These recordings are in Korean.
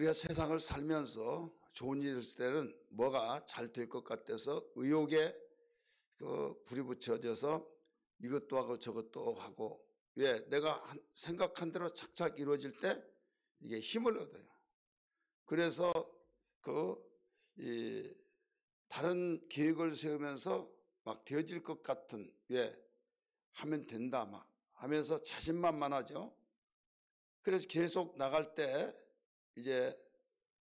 우리가 세상을 살면서 좋은 일이 있을 때는 뭐가 잘 될 것 같아서 의욕에 불이 붙여져서 이것도 하고 저것도 하고, 왜 내가 생각한 대로 착착 이루어질 때 이게 힘을 얻어요. 그래서 다른 계획을 세우면서 막 되어질 것 같은, 왜 하면 된다 막 하면서 자신만만하죠. 그래서 계속 나갈 때 이제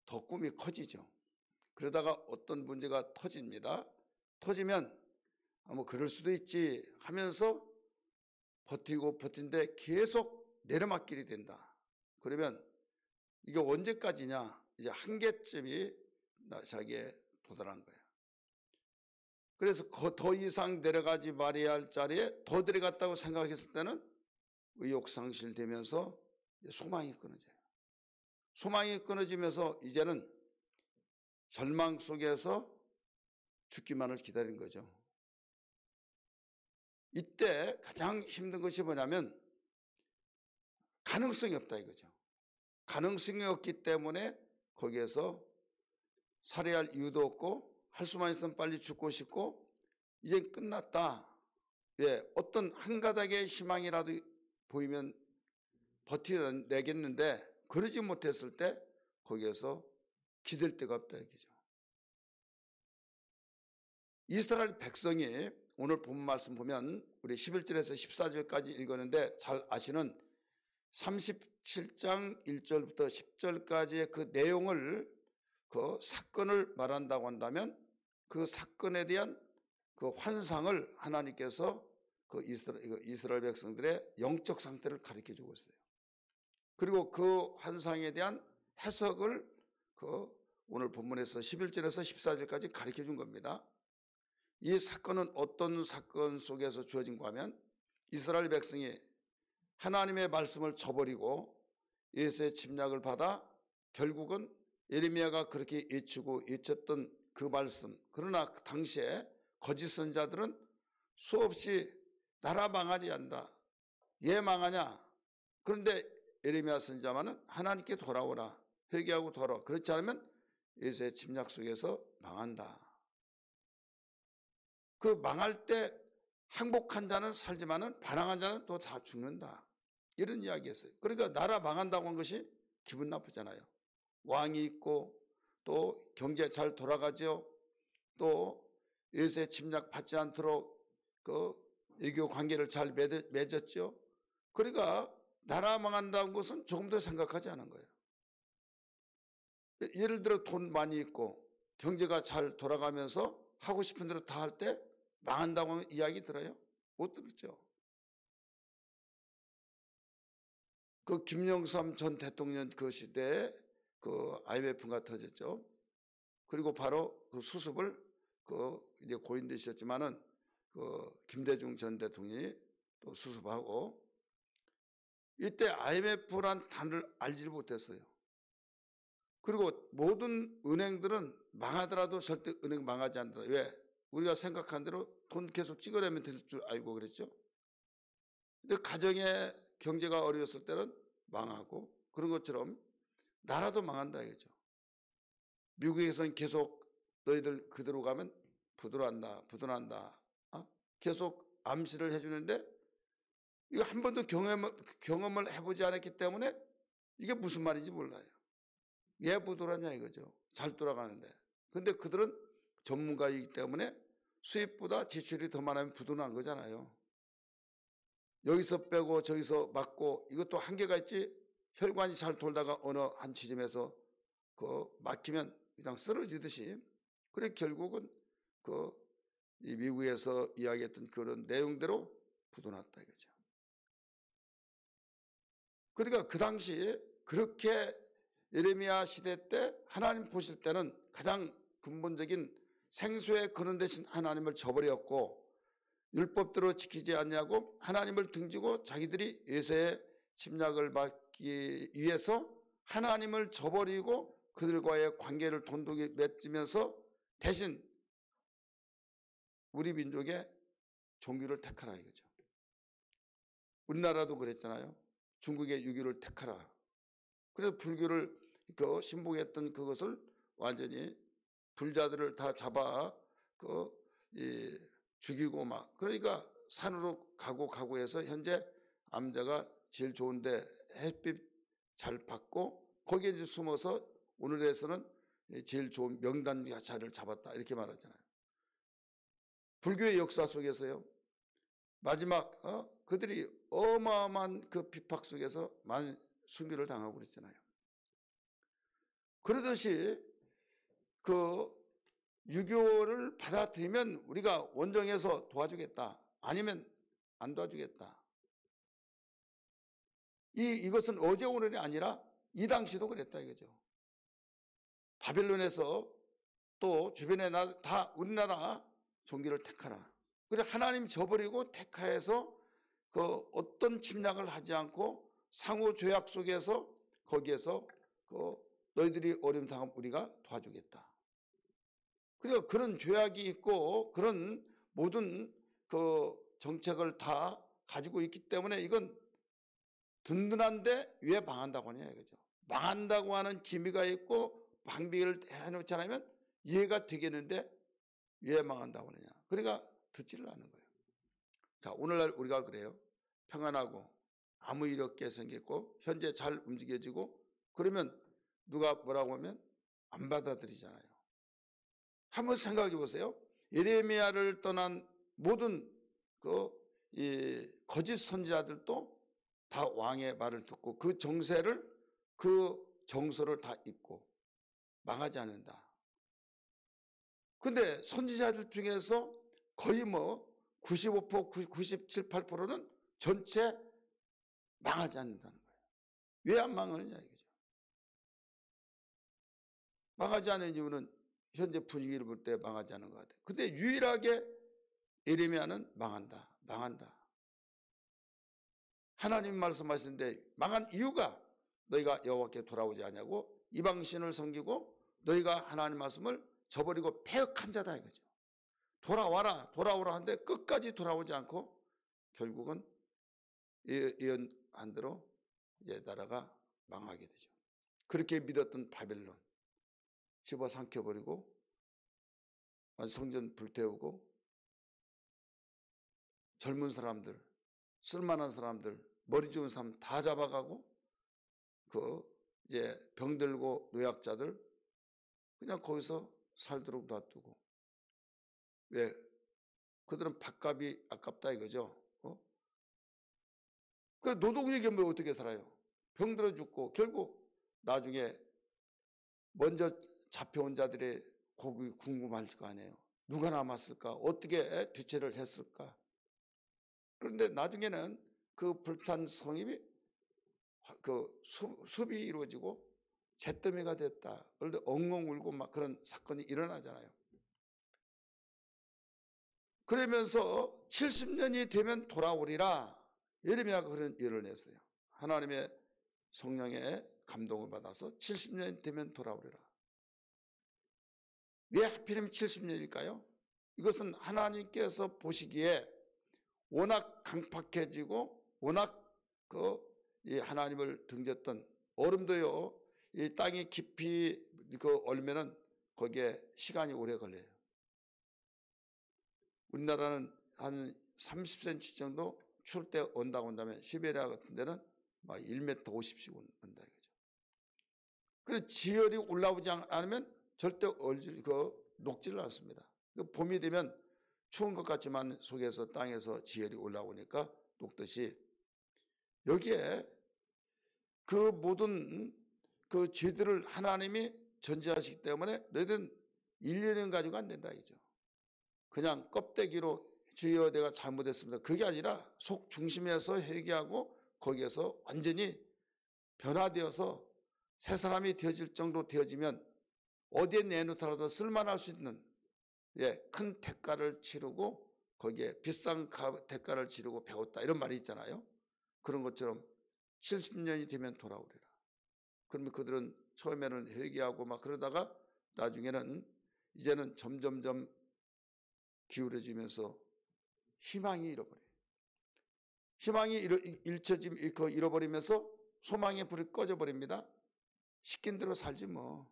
더 꿈이 커지죠. 그러다가 어떤 문제가 터집니다. 터지면 뭐 그럴 수도 있지 하면서 버티고 버틴데 계속 내려막길이 된다. 그러면 이게 언제까지냐? 이제 한계점이 자기에 도달한 거예요. 그래서 더 이상 내려가지 말아야 할 자리에 더 내려갔다고 생각했을 때는 의욕상실되면서 소망이 끊어져요. 소망이 끊어지면서 이제는 절망 속에서 죽기만을 기다린 거죠. 이때 가장 힘든 것이 뭐냐면 가능성이 없다 이거죠. 가능성이 없기 때문에 거기에서 살해할 이유도 없고 할 수만 있으면 빨리 죽고 싶고 이제 끝났다. 예, 어떤 한 가닥의 희망이라도 보이면 버텨내겠는데 그러지 못했을 때 거기에서 기댈 데가 없다 얘기죠. 이스라엘 백성이 오늘 본문 말씀 보면 우리 11절에서 14절까지 읽었는데 잘 아시는 37장 1절부터 10절까지의 그 내용을 그 사건을 말한다고 한다면 그 사건에 대한 그 환상을 하나님께서 그 이스라엘 백성들의 영적 상태를 가르쳐 주고 있어요. 그리고 그 환상에 대한 해석을 그 오늘 본문에서 11절에서 14절까지 가르쳐 준 겁니다. 이 사건은 어떤 사건 속에서 주어진가 하면 이스라엘 백성이 하나님의 말씀을 저버리고 예수의 침략을 받아 결국은 예레미야가 그렇게 예치고 예쳤던 그 말씀, 그러나 그 당시에 거짓 선자들은 수없이 나라 망하지 않는다. 왜 망하냐? 그런데 예레미야 선자만은 하나님께 돌아오라. 회개하고 돌아오라. 그렇지 않으면 예수의 침략 속에서 망한다. 그 망할 때 행복한 자는 살지만은 반항한 자는 또 다 죽는다. 이런 이야기였어요. 그러니까 나라 망한다고 한 것이 기분 나쁘잖아요. 왕이 있고 또 경제 잘 돌아가죠. 또 예수의 침략 받지 않도록 그 외교 관계를 잘 맺었죠. 그러니까 나라 망한다는 것은 조금 더 생각하지 않은 거예요. 예를 들어 돈 많이 있고 경제가 잘 돌아가면서 하고 싶은 대로 다 할 때 망한다고 하는 이야기 들어요? 못 들었죠. 그 김영삼 전 대통령 그 시대에 그 IMF가 터졌죠. 그리고 바로 그 수습을 이제 고인되셨지만은 그 김대중 전 대통령이 또 수습하고 이때 IMF란 단어를 알지 못했어요. 그리고 모든 은행들은 망하더라도 절대 은행 망하지 않는다. 왜? 우리가 생각한 대로 돈 계속 찍어내면 될 줄 알고 그랬죠. 근데 가정의 경제가 어려웠을 때는 망하고 그런 것처럼 나라도 망한다 이거죠. 미국에서는 계속 너희들 그대로 가면 부도난다. 계속 암시를 해주는데 이거 한 번도 경험을 해보지 않았기 때문에 이게 무슨 말인지 몰라요. 왜 부도라냐 이거죠. 잘 돌아가는데. 근데 그들은 전문가이기 때문에 수입보다 지출이 더 많으면 부도난 거잖아요. 여기서 빼고 저기서 막고 이것도 한계가 있지. 혈관이 잘 돌다가 어느 한 지점에서 막히면 그냥 쓰러지듯이. 그래 결국은 이 미국에서 이야기했던 그런 내용대로 부도났다 이거죠. 그러니까 그 당시 그렇게 예레미야 시대 때 하나님 보실 때는 가장 근본적인 생수에 거는 대신 하나님을 저버렸고 율법대로 지키지 않냐고 하나님을 등지고 자기들이 예수의 침략을 받기 위해서 하나님을 저버리고 그들과의 관계를 돈독히 맺으면서 대신 우리 민족의 종교를 택하라 이거죠. 우리나라도 그랬잖아요. 중국의 유교를 택하라. 그래서 불교를 그 신봉했던 그것을 완전히 불자들을 다 잡아 죽이고 막 그러니까 산으로 가고 해서 현재 암자가 제일 좋은데 햇빛 잘 받고 거기에 이제 숨어서 오늘에서는 제일 좋은 명단 자리를 잡았다 이렇게 말하잖아요. 불교의 역사 속에서요. 마지막 그들이 어마어마한 그 핍박 속에서 많은 순교를 당하고 그랬잖아요. 그러듯이 그 유교를 받아들이면 우리가 원정에서 도와주겠다. 아니면 안 도와주겠다. 이것은 어제 오늘이 아니라 이 당시도 그랬다 이거죠. 바벨론에서 또 주변에 다 우리나라 종교를 택하라. 그래서 하나님 저버리고 택하여서 그 어떤 침략을 하지 않고 상호 조약 속에서 거기에서 그 너희들이 어려움 당하면 우리가 도와주겠다. 그리고 그런 조약이 있고 그런 모든 그 정책을 다 가지고 있기 때문에 이건 든든한데 왜 망한다고 하냐 이거죠. 망한다고 하는 기미가 있고 방비를 해놓지 않으면 이해가 되겠는데 왜 망한다고 하느냐. 그러니까 듣지를 않는 거예요. 자, 오늘날 우리가 그래요. 평안하고 아무 일 없게 생겼고 현재 잘 움직여지고 그러면 누가 뭐라고 하면 안 받아들이잖아요. 한번 생각해 보세요. 예레미야를 떠난 모든 이 거짓 선지자들도 다 왕의 말을 듣고 그 정세를 그 정서를 다 잊고 망하지 않는다. 근데 선지자들 중에서 거의 95%, 97, 8%는 전체 망하지 않는다는 거예요. 왜 안 망하느냐 이거죠. 망하지 않는 이유는 현재 분위기를 볼 때 망하지 않은 것 같아요. 근데 유일하게 예레미야는 망한다. 하나님 말씀하시는데 망한 이유가 너희가 여호와께 돌아오지 않냐고 이방신을 섬기고 너희가 하나님 말씀을 저버리고 패역한 자다 이거죠. 돌아오라 하는데 끝까지 돌아오지 않고 결국은 예언한 대로 이제 나라가 망하게 되죠. 그렇게 믿었던 바벨론 집어삼켜버리고 성전 불태우고 젊은 사람들, 쓸만한 사람들, 머리 좋은 사람 다 잡아가고 이제 병들고 노약자들 그냥 거기서 살도록 놔두고 왜? 그들은 밥값이 아깝다 이거죠. 그 노동력이 뭐 어떻게 살아요? 병들어 죽고 결국 나중에 먼저 잡혀온 자들의 고기 궁금할 거 아니에요. 누가 남았을까? 어떻게 대체를 했을까? 그런데 나중에는 그 불탄 성읍이 숲이 이루어지고 잿더미가 됐다. 그런데 엉엉 울고 막 그런 사건이 일어나잖아요. 그러면서 70년이 되면 돌아오리라. 예레미야가 그런 예를 냈어요. 하나님의 성령의 감동을 받아서 70년이 되면 돌아오리라. 왜 하필이면 70년일까요? 이것은 하나님께서 보시기에 워낙 강팍해지고 워낙 이 하나님을 등졌던 얼음도요. 이 땅이 깊이 얼면은 거기에 시간이 오래 걸려요. 우리나라는 한 30cm 정도 추울 때 온다면 시베리아 같은 데는 막 1m 50씩 온다 이거죠. 그래서 지열이 올라오지 않으면 절대 녹지를 않습니다. 봄이 되면 추운 것 같지만 속에서 땅에서 지열이 올라오니까 녹듯이 여기에 그 모든 그 죄들을 하나님이 전제하시기 때문에 너희들은 1년은 가지고 안 된다 이죠. 그냥 껍데기로 주여 내가 잘못했습니다. 그게 아니라 속 중심에서 회개하고 거기에서 완전히 변화되어서 새 사람이 되어질 정도 되어지면 어디에 내놓더라도 쓸만할 수 있는 큰 대가를 치르고 거기에 비싼 대가를 치르고 배웠다 이런 말이 있잖아요. 그런 것처럼 70년이 되면 돌아오리라. 그러면 그들은 처음에는 회개하고 막 그러다가 나중에는 이제는 점점점 기울어지면서 희망이 잃어버려요. 희망이 잃어버리면서 소망의 불이 꺼져버립니다. 시킨 대로 살지 뭐.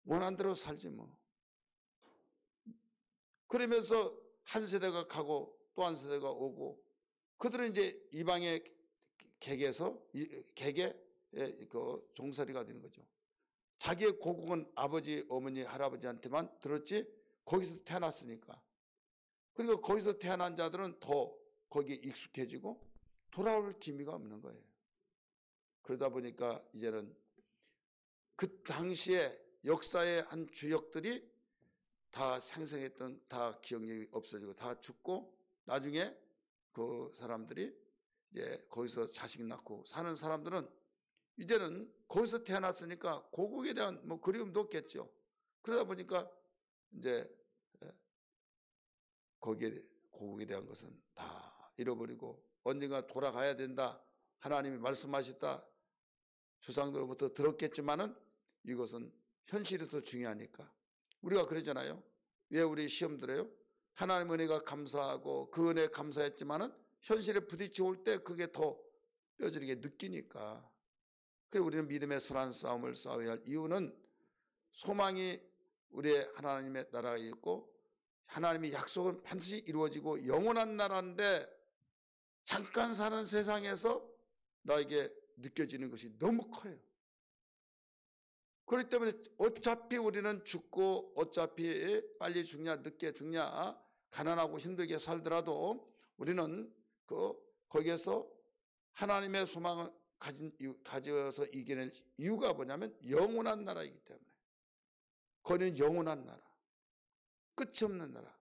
원한 대로 살지 뭐. 그러면서 한 세대가 가고 또 한 세대가 오고, 그들은 이제 이방의 객의 그 종살이가 되는 거죠. 자기의 고국은 아버지, 어머니, 할아버지한테만 들었지 거기서 태어났으니까. 그러니까 거기서 태어난 자들은 더 거기에 익숙해지고 돌아올 기미가 없는 거예요. 그러다 보니까 이제는 그 당시에 역사의 한 주역들이 다 생생했던 다 기억력이 없어지고 다 죽고, 나중에 그 사람들이 이제 거기서 자식 낳고 사는 사람들은 이제는 거기서 태어났으니까 고국에 대한 뭐 그리움도 없겠죠. 그러다 보니까 이제 거기에 고국에 대한 것은 다 잃어버리고 언젠가 돌아가야 된다, 하나님이 말씀하셨다, 조상들로부터 들었겠지만은 이것은 현실이 더 중요하니까 우리가 그러잖아요. 왜 우리 시험 들어요? 하나님 은혜가 감사하고 그 은혜 감사했지만은 현실에 부딪혀 올 때 그게 더 뼈저리게 느끼니까. 그래서 우리는 믿음의 선한 싸움을 싸워야 할 이유는 소망이 우리의 하나님의 나라가 있고 하나님의 약속은 반드시 이루어지고 영원한 나라인데 잠깐 사는 세상에서 나에게 느껴지는 것이 너무 커요. 그렇기 때문에 어차피 우리는 죽고 어차피 빨리 죽냐 늦게 죽냐 가난하고 힘들게 살더라도 우리는 거기에서 하나님의 소망을 가져서 이겨낼 이유가 뭐냐면 영원한 나라이기 때문에. 거기는 영원한 나라, 끝이 없는 나라.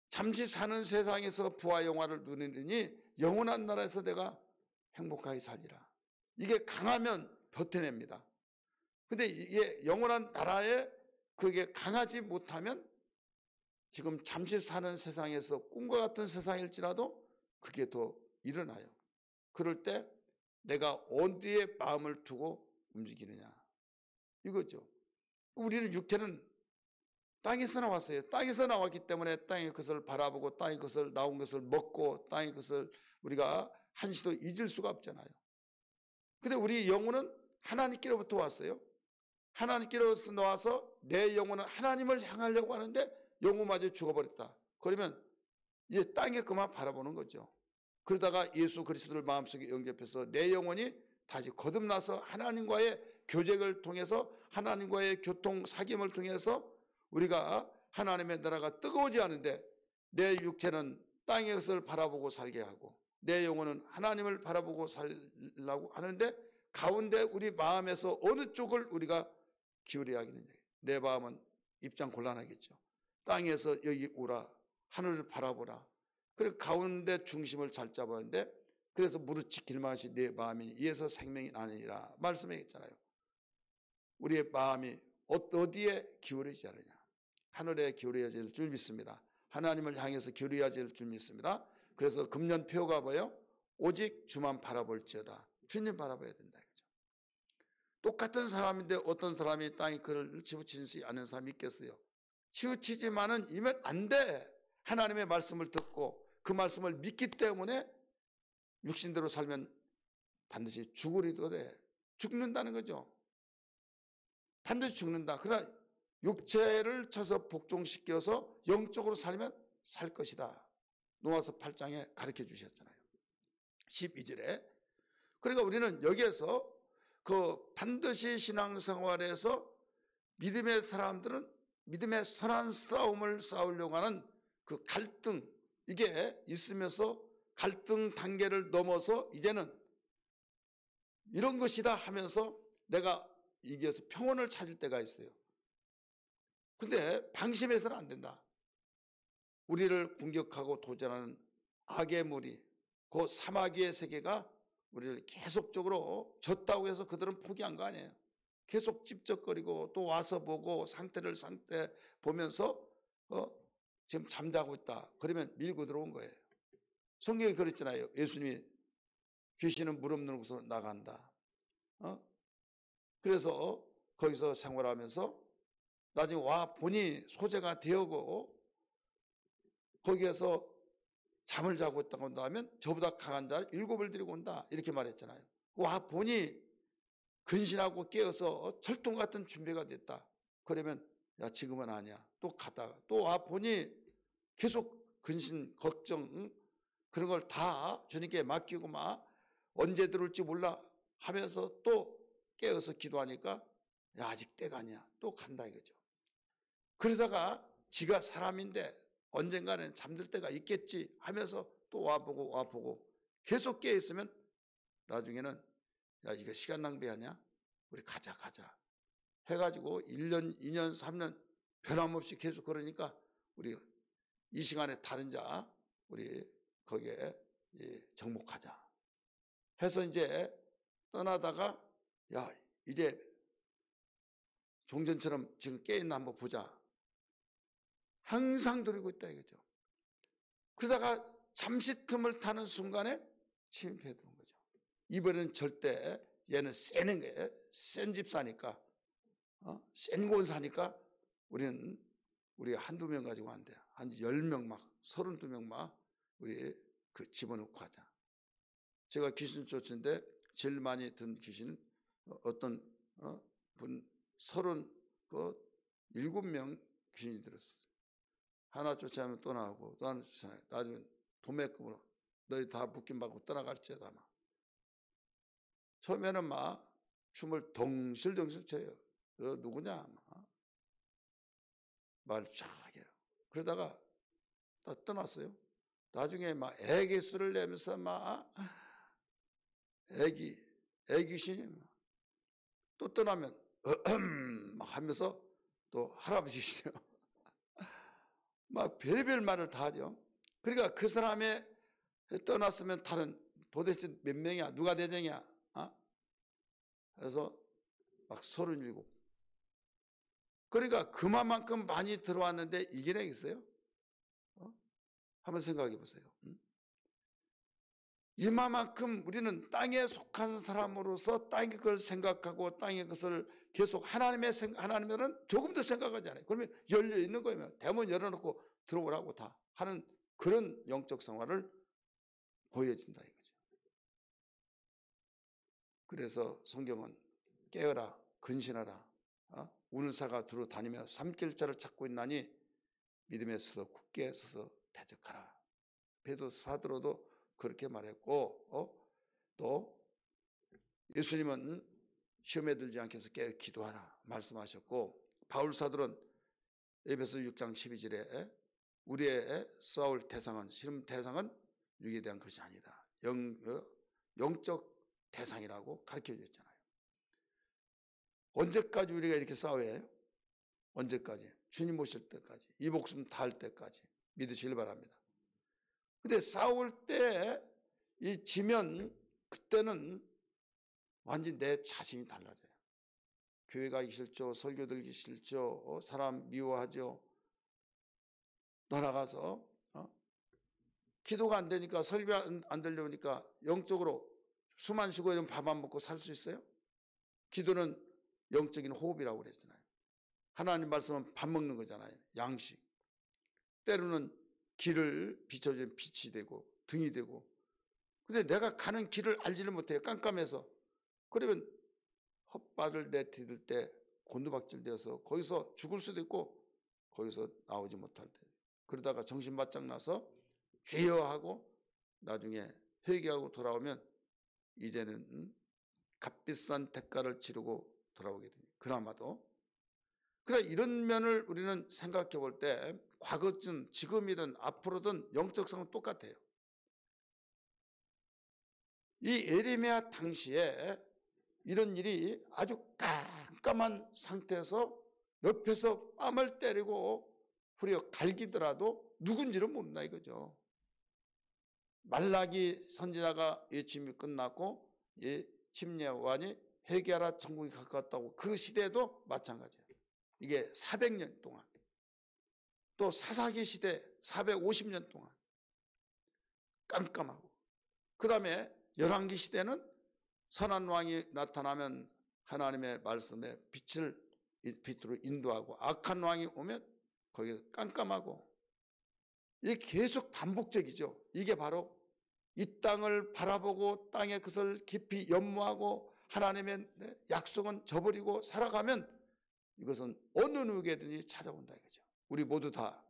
잠시 사는 세상에서 부와 영화를 누리느니 영원한 나라에서 내가 행복하게 살리라. 이게 강하면 버텨냅니다. 근데 이게 영원한 나라에 그게 강하지 못하면 지금 잠시 사는 세상에서 꿈과 같은 세상일지라도 그게 더 일어나요. 그럴 때 내가 어디에 마음을 두고 움직이느냐 이거죠. 우리는 육체는 땅에서 나왔어요. 땅에서 나왔기 때문에 땅의 것을 바라보고 땅의 것을 나온 것을 먹고 땅의 것을 우리가 한시도 잊을 수가 없잖아요. 근데 우리 영혼은 하나님께로부터 왔어요. 하나님께로부터 나와서 내 영혼은 하나님을 향하려고 하는데 영혼마저 죽어버렸다. 그러면 이제 땅의 것만 바라보는 거죠. 그러다가 예수 그리스도를 마음속에 영접해서 내 영혼이 다시 거듭나서 하나님과의 교제를 통해서 하나님과의 교통 사귐을 통해서 우리가 하나님의 나라가 뜨거워지 않은데 내 육체는 땅의 것을 바라보고 살게 하고 내 영혼은 하나님을 바라보고 살려고 하는데 가운데 우리 마음에서 어느 쪽을 우리가 기울여야 하겠느냐. 내 마음은 입장 곤란하겠죠. 땅에서 여기 오라, 하늘을 바라보라. 그리고 가운데 중심을 잘 잡아야 하는데 그래서 무릇 지킬만 하시 내 마음이 이에서 생명이 나느니라 말씀했잖아요. 우리의 마음이 어디에 기울여지지 않느냐. 하늘에 기울여질 줄 믿습니다. 하나님을 향해서 기울여질 줄 믿습니다. 그래서 금년 표가 뭐예요? 오직 주만 바라볼지어다. 주님 바라봐야 된다. 똑같은 사람인데 어떤 사람이 땅에 그를 치우치지 않는 사람이 있겠어요? 치우치지만은 이면 안 돼. 하나님의 말씀을 듣고 그 말씀을 믿기 때문에 육신대로 살면 반드시 죽으리도 돼. 죽는다는 거죠. 반드시 죽는다. 그러나 육체를 쳐서 복종시켜서 영적으로 살면 살 것이다. 노아서 8장에 가르쳐 주셨잖아요. 12절에. 그러니까 우리는 여기에서 반드시 신앙생활에서 믿음의 사람들은 믿음의 선한 싸움을 싸우려고 하는 그 갈등, 이게 있으면서 갈등 단계를 넘어서 이제는 이런 것이다 하면서 내가 이겨서 평온을 찾을 때가 있어요. 근데 방심해서는 안 된다. 우리를 공격하고 도전하는 악의 무리, 그 사마귀의 세계가 우리를 계속적으로 졌다고 해서 그들은 포기한 거 아니에요. 계속 찝쩍거리고 또 와서 보고 상태 보면서 지금 잠자고 있다. 그러면 밀고 들어온 거예요. 성경에 그랬잖아요. 예수님이 귀신은 물 없는 곳으로 나간다. 그래서 거기서 생활하면서 나중에 와 보니 소재가 되었고 거기에서 잠을 자고 있다고 한다면 저보다 강한 자를 7을 데리고 온다. 이렇게 말했잖아요. 와 보니 근신하고 깨어서 철통 같은 준비가 됐다. 그러면 야 지금은 아니야. 또 가다가 또 와 보니 계속 근신 걱정 그런 걸 다 주님께 맡기고 막 언제 들어올지 몰라 하면서 또 깨어서 기도하니까 야 아직 때가 아니야. 또 간다 이거죠. 그러다가 지가 사람인데 언젠가는 잠들 때가 있겠지 하면서 또 와보고 계속 깨어있으면 나중에는 야 이거 시간 낭비하냐? 우리 가자 해가지고 1년, 2년, 3년 변함없이 계속 그러니까 우리 이 시간에 다른 자 우리 거기에 정목하자 해서 이제 떠나다가 야 이제 종전처럼 지금 깨있나 한번 보자. 항상 노리고 있다 이거죠. 그러다가 잠시 틈을 타는 순간에 침입해 들어온 거죠. 이번에는 절대 얘는 세는 거예요. 센 집 사니까 센 곳 사니까 우리 한두 명 가지고 안 돼. 한 10명 막 32명 막 우리 그 집어넣고 하자. 제가 귀신 쫓는데 제일 많이 든 귀신은 어떤 분 37명 귀신이 들었어요. 하나 쫓아오면 또 나오고 또 하나 쫓아오면 나중에 도매급으로 너희 다 묶임받고 떠나갈지어다 막. 처음에는 막 춤을 덩실덩실 춰요. 너 누구냐 막. 말 쫙 해요. 그러다가 다 떠났어요. 나중에 막 애기수를 내면서 막 애기신이 또 떠나면 막 하면서 또 할아버지시죠. 막 별별 말을 다 하죠. 그러니까 그 사람의 떠났으면 다른 도대체 몇 명이야? 누가 대장이야? 그래서 막 37. 그러니까 그만큼 많이 들어왔는데 이겨내겠어요? 한번 생각해 보세요. 이만큼 우리는 땅에 속한 사람으로서 땅의 걸 생각하고 땅의 것을 계속 하나님은 조금 더 생각하지 않아요. 그러면 열려 있는 거예요. 대문 열어놓고 들어오라고 다 하는 그런 영적 생활을 보여진다 이거죠. 그래서 성경은 깨어라 근신하라 우는 사가 두루 다니며 삼킬자를 찾고 있나니 믿음에 서서 굳게 서서 대적하라. 베드로 사도로도 그렇게 말했고 또 예수님은 시험에 들지 않게 해서 깨어 기도하라 말씀하셨고 바울 사도는 에베소 6장 12절에 우리의 싸울 대상은 실험 대상은 육에 대한 것이 아니다. 영적 대상이라고 가르쳐 주셨잖아요. 언제까지 우리가 이렇게 싸워야 해요? 언제까지? 주님 오실 때까지. 이 목숨 다할 때까지 믿으시길 바랍니다. 근데 싸울 때 이 지면 그때는 완전히 내 자신이 달라져요. 교회 가기 싫죠. 설교 들기 싫죠. 사람 미워하죠. 나가서 기도가 안 되니까 설교 안 들려오니까 영적으로 숨 안 쉬고 이런 밥 안 먹고 살 수 있어요? 기도는 영적인 호흡이라고 그랬잖아요. 하나님 말씀은 밥 먹는 거잖아요. 양식. 때로는 길을 비춰주는 빛이 되고 등이 되고. 근데 내가 가는 길을 알지를 못해요. 깜깜해서. 그러면 헛발을 내디딜 때 곤두박질 되어서 거기서 죽을 수도 있고 거기서 나오지 못할 때. 그러다가 정신 바짝 나서 죄여 하고 나중에 회개하고 돌아오면 이제는 값비싼 대가를 치르고 돌아오게 됩니다. 그나마도. 그러나 이런 면을 우리는 생각해 볼 때 과거든 지금이든 앞으로든 영적성은 똑같아요. 이 예레미야 당시에 이런 일이 아주 깜깜한 상태에서 옆에서 뺨을 때리고 후려 갈기더라도 누군지를 모른다 이거죠. 말라기 선지자가 예침이 끝났고 침례요한이 회개하라 천국이 가까웠다고 그 시대도 마찬가지예요. 이게 400년 동안 또 사사기 시대 450년 동안 깜깜하고 그 다음에 열왕기 시대는 선한 왕이 나타나면 하나님의 말씀에 빛으로 인도하고 악한 왕이 오면 거기서 깜깜하고 이게 계속 반복적이죠. 이게 바로 이 땅을 바라보고 땅의 것을 깊이 연모하고 하나님의 약속은 저버리고 살아가면 이것은 어느 누구에든지 찾아온다 이거죠. 우리 모두 다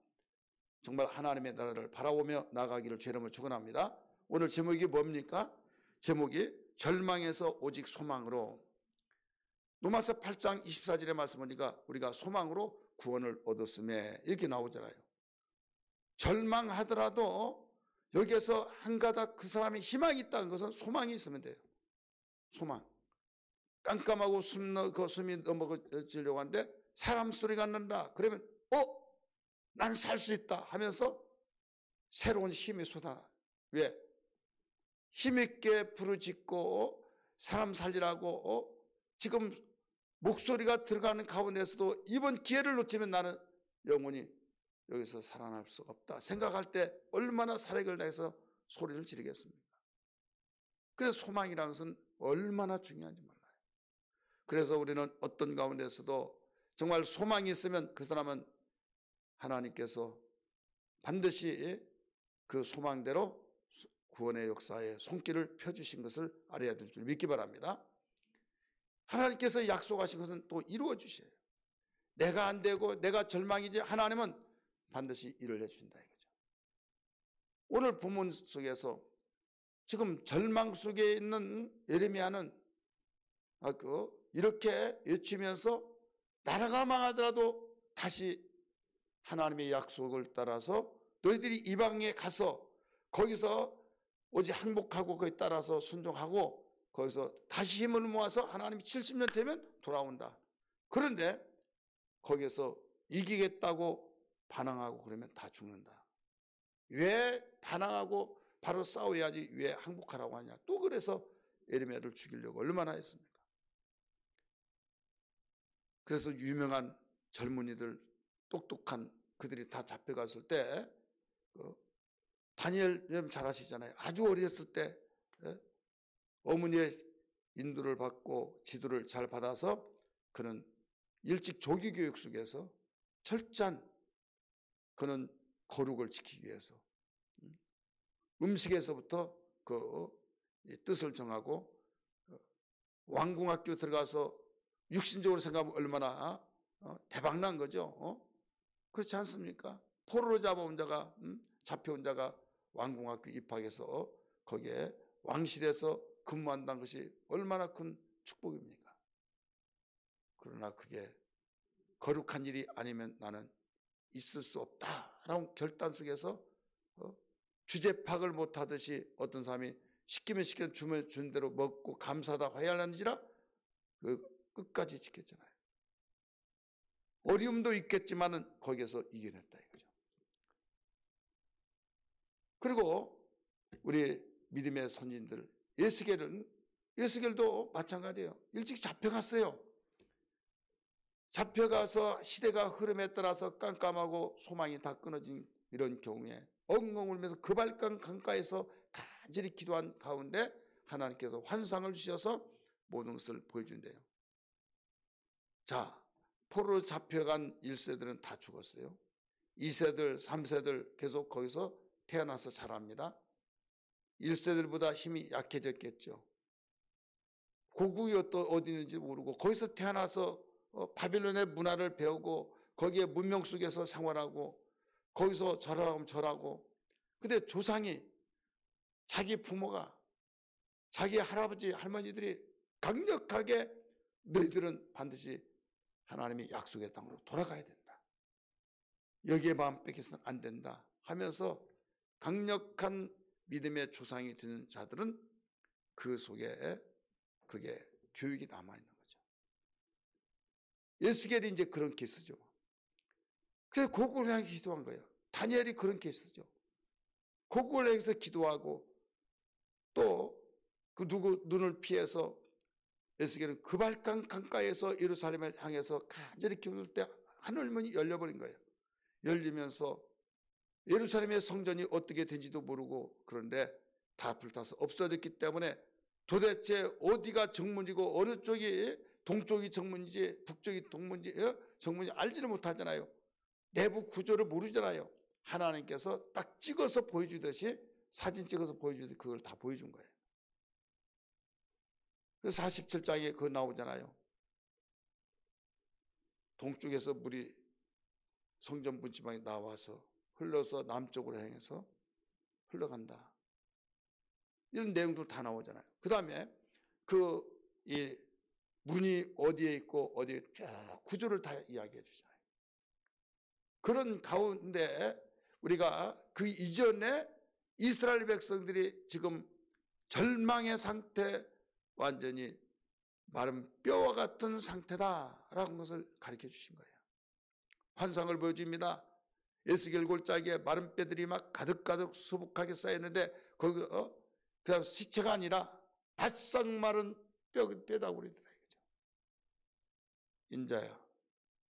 정말 하나님의 나라를 바라보며 나가기를 주의 이름으로 축원합니다. 오늘 제목이 뭡니까? 제목이 절망에서 오직 소망으로. 로마서 8장 24절의 말씀 보니까 우리가 소망으로 구원을 얻었음에 이렇게 나오잖아요. 절망하더라도 여기에서 한 가닥 그 사람의 희망이 있다는 것은 소망이 있으면 돼요. 소망. 깜깜하고 숨이 넘어지려고 하는데 사람 소리가 난다. 그러면 난 살 수 있다 하면서 새로운 힘이 솟아나. 왜? 힘있게 부르짖고 사람 살리라고 지금 목소리가 들어가는 가운데서도 이번 기회를 놓치면 나는 영원히 여기서 살아날 수가 없다 생각할 때 얼마나 사력을 다해서 소리를 지르겠습니까? 그래서 소망이라는 것은 얼마나 중요한지 몰라요. 그래서 우리는 어떤 가운데서도 정말 소망이 있으면 그 사람은 하나님께서 반드시 그 소망대로 구원의 역사에 손길을 펴주신 것을 알아야 될 줄 믿기 바랍니다. 하나님께서 약속하신 것은 또 이루어 주셔요. 내가 안 되고 내가 절망이지 하나님은 반드시 일을 해주신다 이거죠. 오늘 본문 속에서 지금 절망 속에 있는 예레미야는 이렇게 외치면서 나라가 망하더라도 다시 하나님의 약속을 따라서 너희들이 이방에 가서 거기서 오직 항복하고 거기 따라서 순종하고 거기서 다시 힘을 모아서 하나님이 70년 되면 돌아온다. 그런데 거기에서 이기겠다고 반항하고 그러면 다 죽는다. 왜 반항하고 바로 싸워야지 왜 항복하라고 하냐. 또 그래서 예레미야를 죽이려고 얼마나 했습니까? 그래서 유명한 젊은이들 똑똑한 그들이 다 잡혀갔을 때 다니엘 여러분 잘 아시잖아요. 아주 어렸을 때 어머니의 인도를 받고 지도를 잘 받아서 그는 일찍 조기 교육 속에서 철저한 그는 거룩을 지키기 위해서 음식에서부터 그 뜻을 정하고 왕궁학교 들어가서 육신적으로 생각하면 얼마나 대박난 거죠. 그렇지 않습니까? 포로로 잡아온 자가 잡혀온 자가 왕궁학교 입학해서 거기에 왕실에서 근무한다는 것이 얼마나 큰 축복입니까? 그러나 그게 거룩한 일이 아니면 나는 있을 수 없다라는 결단 속에서 주제 파악을 못하듯이 어떤 사람이 시키면 시키면 준 대로 먹고 감사하다 화해하는지라 끝까지 지켰잖아요. 어려움도 있겠지만은 거기에서 이겨냈다 이거죠. 그리고 우리 믿음의 선진들 예수겔도 마찬가지예요. 일찍 잡혀갔어요. 잡혀가서 시대가 흐름에 따라서 깜깜하고 소망이 다 끊어진 이런 경우에 엉엉 울면서 그발강 강가에서 간절히 기도한 가운데 하나님께서 환상을 주셔서 모든 것을 보여준대요. 자, 포로로 잡혀간 1세들은 다 죽었어요. 2세들, 3세들 계속 거기서 태어나서 자랍니다. 1세들보다 힘이 약해졌겠죠. 고국이 어디 있는지 모르고 거기서 태어나서 바빌론의 문화를 배우고 거기에 문명 속에서 생활하고 거기서 절하고 근데 조상이 자기 부모가 자기 할아버지 할머니들이 강력하게 너희들은 반드시 하나님의 약속의 땅으로 돌아가야 된다. 여기에 마음 뺏겨서는 안 된다 하면서 강력한 믿음의 조상이 되는 자들은 그 속에 그게 교육이 남아있는 거죠. 예수겔이 이제 그런 케이스죠. 그래서 고국을 향해 기도한 거예요. 다니엘이 그런 케이스죠. 고국을 향해서 기도하고 또 그 누구 눈을 피해서 에스겔은 그발강 강가에서 예루살렘을 향해서 간절히 기도할 때 하늘문이 열려버린 거예요. 열리면서 예루살렘의 성전이 어떻게 된지도 모르고 그런데 다 불타서 없어졌기 때문에 도대체 어디가 정문이고 어느 쪽이 동쪽이 정문인지 북쪽이 정문인지 알지를 못하잖아요. 내부 구조를 모르잖아요. 하나님께서 딱 찍어서 보여주듯이 사진 찍어서 보여주듯이 그걸 다 보여준 거예요. 그 47장에 그거 나오잖아요. 동쪽에서 물이 성전 문지방에 나와서 흘러서 남쪽으로 향해서 흘러간다. 이런 내용들 다 나오잖아요. 그 다음에 이 문이 어디에 있고 어디에 쭉 구조를 다 이야기해 주잖아요. 그런 가운데 우리가 그 이전에 이스라엘 백성들이 지금 절망의 상태, 완전히 마른 뼈와 같은 상태다라고 하는 것을 가르쳐 주신 거예요. 환상을 보여줍니다. 에스겔 골짜기에 마른 뼈들이 막 가득가득 수북하게 쌓였는데 거기 그냥 시체가 아니라 바싹 마른 뼈다 그러더라 이거죠. 인자야,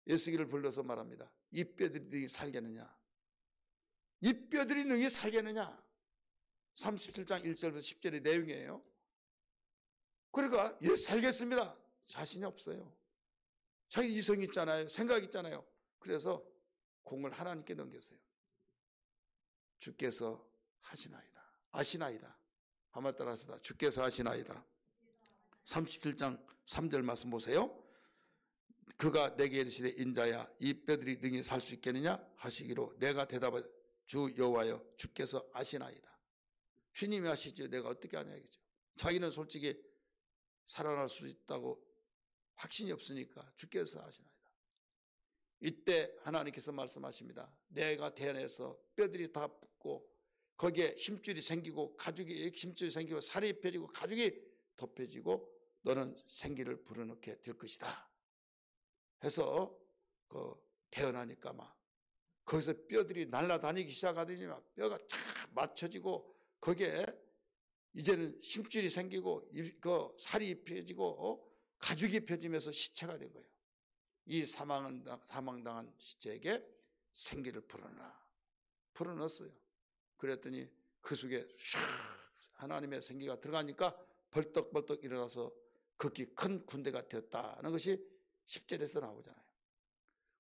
에스겔을 불러서 말합니다. 이 뼈들이 능히 살겠느냐? 이 뼈들이 능히 살겠느냐? 37장 1절부터 10절의 내용이에요. 그러니까 예, 살겠습니다. 자신이 없어요. 자기 이성이 있잖아요. 생각이 있잖아요. 그래서 공을 하나님께 넘겼어요. 주께서 하시나이다. 아시나이다. 한번 따라합시다. 주께서 하시나이다. 37장 3절 말씀 보세요. 그가 내게 이르시되 인자야 이 뼈들이 능히 살 수 있겠느냐 하시기로 내가 대답하여 주 여호와여 주께서 아시나이다. 주님이 아시죠. 내가 어떻게 하냐 이거죠. 자기는 솔직히 살아날 수 있다고 확신이 없으니까 주께서 아시나이다. 이때 하나님께서 말씀하십니다. 내가 태어나서 뼈들이 다 붙고 거기에 힘줄이 생기고 가죽이 힘줄이 생기고 살이 입혀지고 가죽이 덮여지고 너는 생기를 불어넣게 될 것이다. 해서 태어나니까 막 거기서 뼈들이 날아다니기 시작하더니 막 뼈가 착 맞춰지고 거기에 이제는 힘줄이 생기고 살이 입혀지고 가죽이 펴지면서 시체가 된 거예요. 이 사망당한 시체에게 생기를 불어넣었어요. 그랬더니 그 속에 샥 하나님의 생기가 들어가니까 벌떡벌떡 일어나서 극히 큰 군대가 되었다는 것이 10절에서 나오잖아요.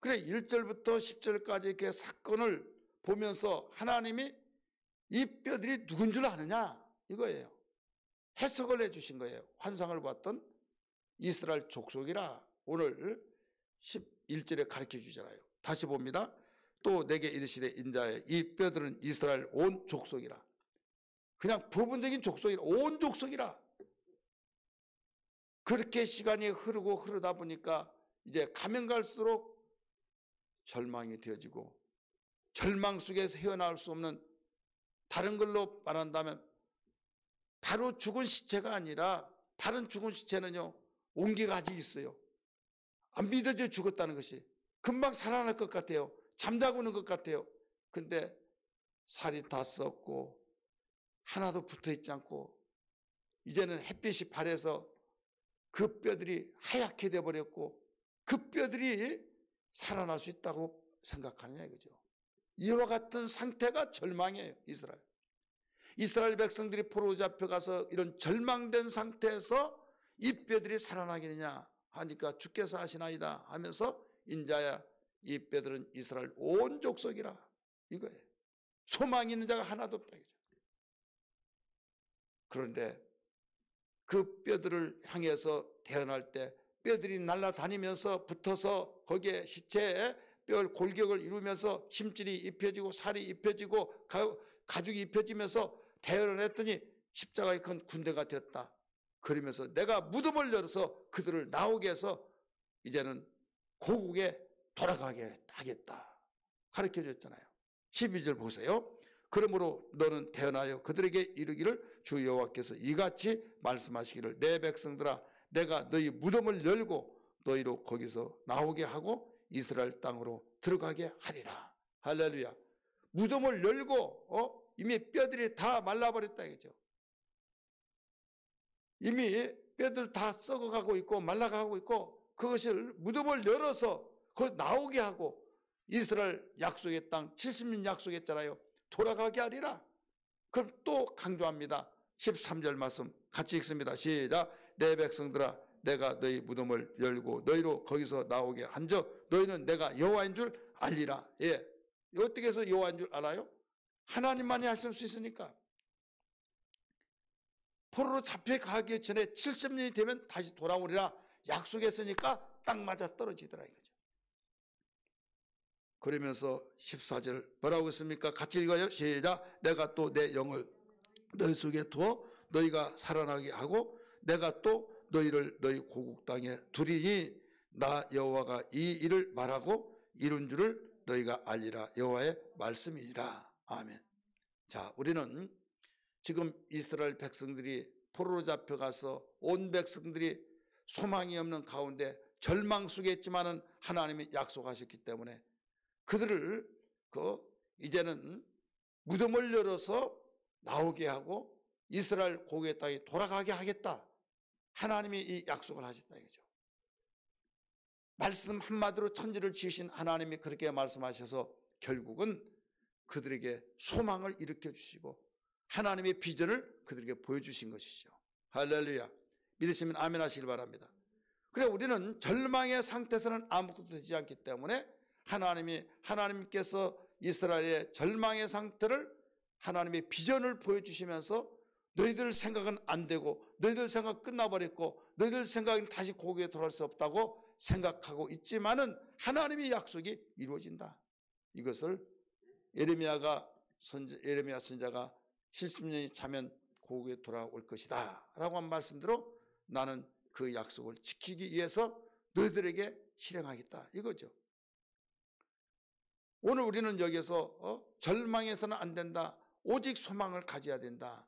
그래 1절부터 10절까지 이렇게 사건을 보면서 하나님이 이 뼈들이 누군 줄 아느냐 이거예요. 해석을 해주신 거예요. 환상을 봤던 이스라엘 족속이라 오늘 11절에 가르쳐 주잖아요. 다시 봅니다. 또 내게 이르시되 인자에 이 뼈들은 이스라엘 온 족속이라. 그냥 부분적인 족속이라 온 족속이라. 그렇게 시간이 흐르다 보니까 이제 가면 갈수록 절망이 되어지고 절망 속에서 헤어나올 수 없는 다른 걸로 말한다면 바로 죽은 시체가 아니라 바른 죽은 시체는요 온기가 아직 있어요. 안 믿어져 죽었다는 것이 금방 살아날 것 같아요. 잠자고 있는 것 같아요. 근데 살이 다 썩고 하나도 붙어있지 않고 이제는 햇빛이 발해서 그 뼈들이 하얗게 되어버렸고 그 뼈들이 살아날 수 있다고 생각하느냐 이거죠. 이와 같은 상태가 절망이에요. 이스라엘 백성들이 포로로 잡혀가서 이런 절망된 상태에서 이 뼈들이 살아나겠느냐 하니까 주께서 하시나이다 하면서 인자야 이 뼈들은 이스라엘 온 족속이라 이거예요. 소망이 있는 자가 하나도 없다 이거죠. 그런데 그 뼈들을 향해서 태어날 때 뼈들이 날아다니면서 붙어서 거기에 시체에 뼈 골격을 이루면서 힘줄이 입혀지고 살이 입혀지고 가죽이 입혀지면서 태어났더니 십자가의 큰 군대가 되었다. 그러면서 내가 무덤을 열어서 그들을 나오게 해서 이제는 고국에 돌아가게 하겠다. 가르쳐 줬잖아요. 12절 보세요. 그러므로 너는 태어나여 그들에게 이르기를 주 여호와께서 이같이 말씀하시기를 내 백성들아 내가 너희 무덤을 열고 너희로 거기서 나오게 하고 이스라엘 땅으로 들어가게 하리라. 할렐루야. 무덤을 열고 이미 뼈들이 다 말라버렸다 이거죠. 이미 뼈들 다 썩어가고 있고 말라가고 있고 그것을 무덤을 열어서 그걸 나오게 하고 이스라엘 약속의 땅 70년 약속했잖아요. 돌아가게 하리라. 그럼 또 강조합니다. 13절 말씀 같이 읽습니다. 시작. 내 백성들아 내가 너희 무덤을 열고 너희로 거기서 나오게 한즉 너희는 내가 여호와인 줄 알리라. 예, 어떻게 해서 여호와인 줄 알아요? 하나님만이 하실 수 있으니까. 포로로 잡혀가기 전에 70년이 되면 다시 돌아오리라 약속했으니까 딱 맞아 떨어지더라 이거죠. 그러면서 14절 뭐라고 했습니까? 같이 읽어요. 시작. 내가 또 내 영을 너희 속에 두어 너희가 살아나게 하고 내가 또 너희를 너희 고국 땅에 두리니 나 여호와가 이 일을 말하고 이룬 줄을 너희가 알리라. 여호와의 말씀이니라. 아멘. 자, 우리는 지금 이스라엘 백성들이 포로로 잡혀가서 온 백성들이 소망이 없는 가운데 절망 속에 있지만은 하나님이 약속하셨기 때문에 그들을 이제는 무덤을 열어서 나오게 하고 이스라엘 고국의 땅에 돌아가게 하겠다. 하나님이 이 약속을 하셨다 이거죠. 말씀 한마디로 천지를 지으신 하나님이 그렇게 말씀하셔서 결국은 그들에게 소망을 일으켜 주시고 하나님의 비전을 그들에게 보여주신 것이죠. 할렐루야. 믿으시면 아멘 하시길 바랍니다. 그래 우리는 절망의 상태에서는 아무것도 되지 않기 때문에 하나님께서 이스라엘의 절망의 상태를 하나님의 비전을 보여주시면서 너희들 생각은 안 되고 너희들 생각 끝나버렸고 너희들 생각은 다시 고국에 돌아올 수 없다고 생각하고 있지만은 하나님의 약속이 이루어진다. 이것을 예레미야 선지자가 70년이 차면 고국에 돌아올 것이다 라고 한 말씀대로 나는 그 약속을 지키기 위해서 너희들에게 실행하겠다 이거죠. 오늘 우리는 여기서 절망해서는 안 된다. 오직 소망을 가져야 된다.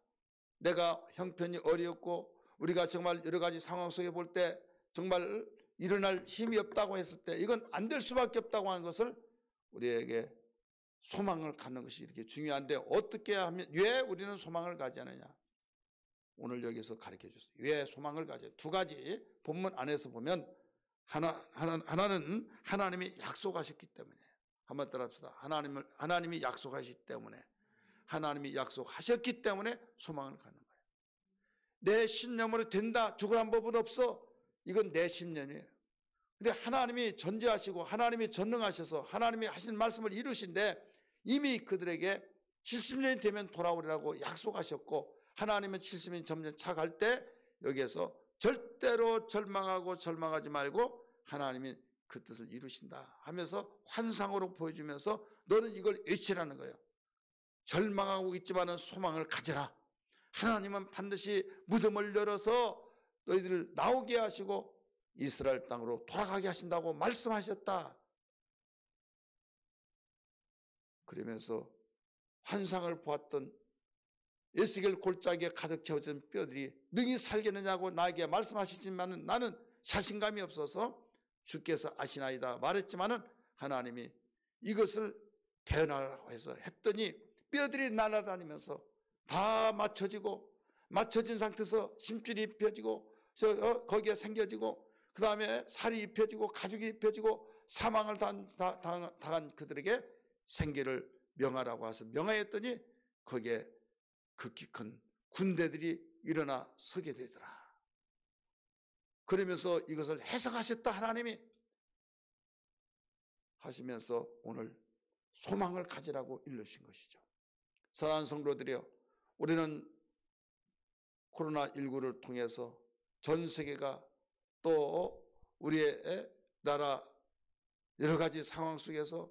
내가 형편이 어렵고 우리가 정말 여러 가지 상황 속에 볼 때 정말 일어날 힘이 없다고 했을 때 이건 안 될 수밖에 없다고 하는 것을 우리에게 소망을 갖는 것이 이렇게 중요한데 어떻게 하면 왜 우리는 소망을 가지느냐? 오늘 여기서 가르쳐 줬어요. 왜 소망을 가져요? 두 가지 본문 안에서 보면 하나는 하나님이 약속하셨기 때문에 한번 따라합시다. 하나님이 약속하셨기 때문에 하나님이 약속하셨기 때문에 소망을 갖는 거예요. 내 신념으로 된다. 죽으란 법은 없어. 이건 내 신념이에요. 근데 하나님이 전제하시고 하나님이 전능하셔서 하나님이 하신 말씀을 이루신데 이미 그들에게 70년이 되면 돌아오리라고 약속하셨고 하나님은 70년이 점점 차갈 때 여기에서 절대로 절망하지 말고 하나님이 그 뜻을 이루신다 하면서 환상으로 보여주면서 너는 이걸 외치라는 거예요. 절망하고 있지만은 소망을 가져라. 하나님은 반드시 무덤을 열어서 너희들을 나오게 하시고 이스라엘 땅으로 돌아가게 하신다고 말씀하셨다. 그러면서 환상을 보았던 에스겔 골짜기에 가득 채워진 뼈들이 능히 살겠느냐고 나에게 말씀하시지만 나는 자신감이 없어서 주께서 아시나이다 말했지만은 하나님이 이것을 대언하라고 해서 했더니 뼈들이 날아다니면서 다 맞춰진 상태에서 힘줄이 입혀지고 거기에 생겨지고 그 다음에 살이 입혀지고 가죽이 입혀지고 사망을 당한 그들에게 생계를 명하라고 해서 명하였더니 거기에 극히 큰 군대들이 일어나 서게 되더라. 그러면서 이것을 해석하셨다 하나님이 하시면서 오늘 소망을 가지라고 일러주신 것이죠. 사랑하는 성도들이여, 우리는 코로나19를 통해서 전 세계가 또 우리의 나라 여러 가지 상황 속에서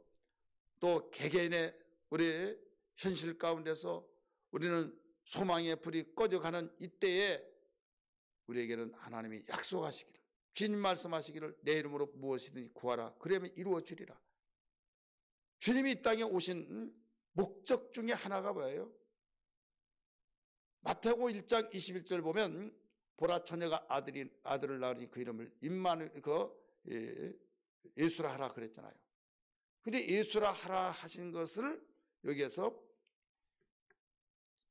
또 개개인의 우리의 현실 가운데서 우리는 소망의 불이 꺼져가는 이때에 우리에게는 하나님이 약속하시기를, 주님 말씀하시기를 내 이름으로 무엇이든지 구하라 그러면 이루어 주리라. 주님이 이 땅에 오신 목적 중에 하나가 뭐예요? 마태복음 1장 21절 보면 보라 처녀가 아들을 낳으니 그 이름을 예수라 하라 그랬잖아요. 근데 예수라 하라 하신 것을 여기에서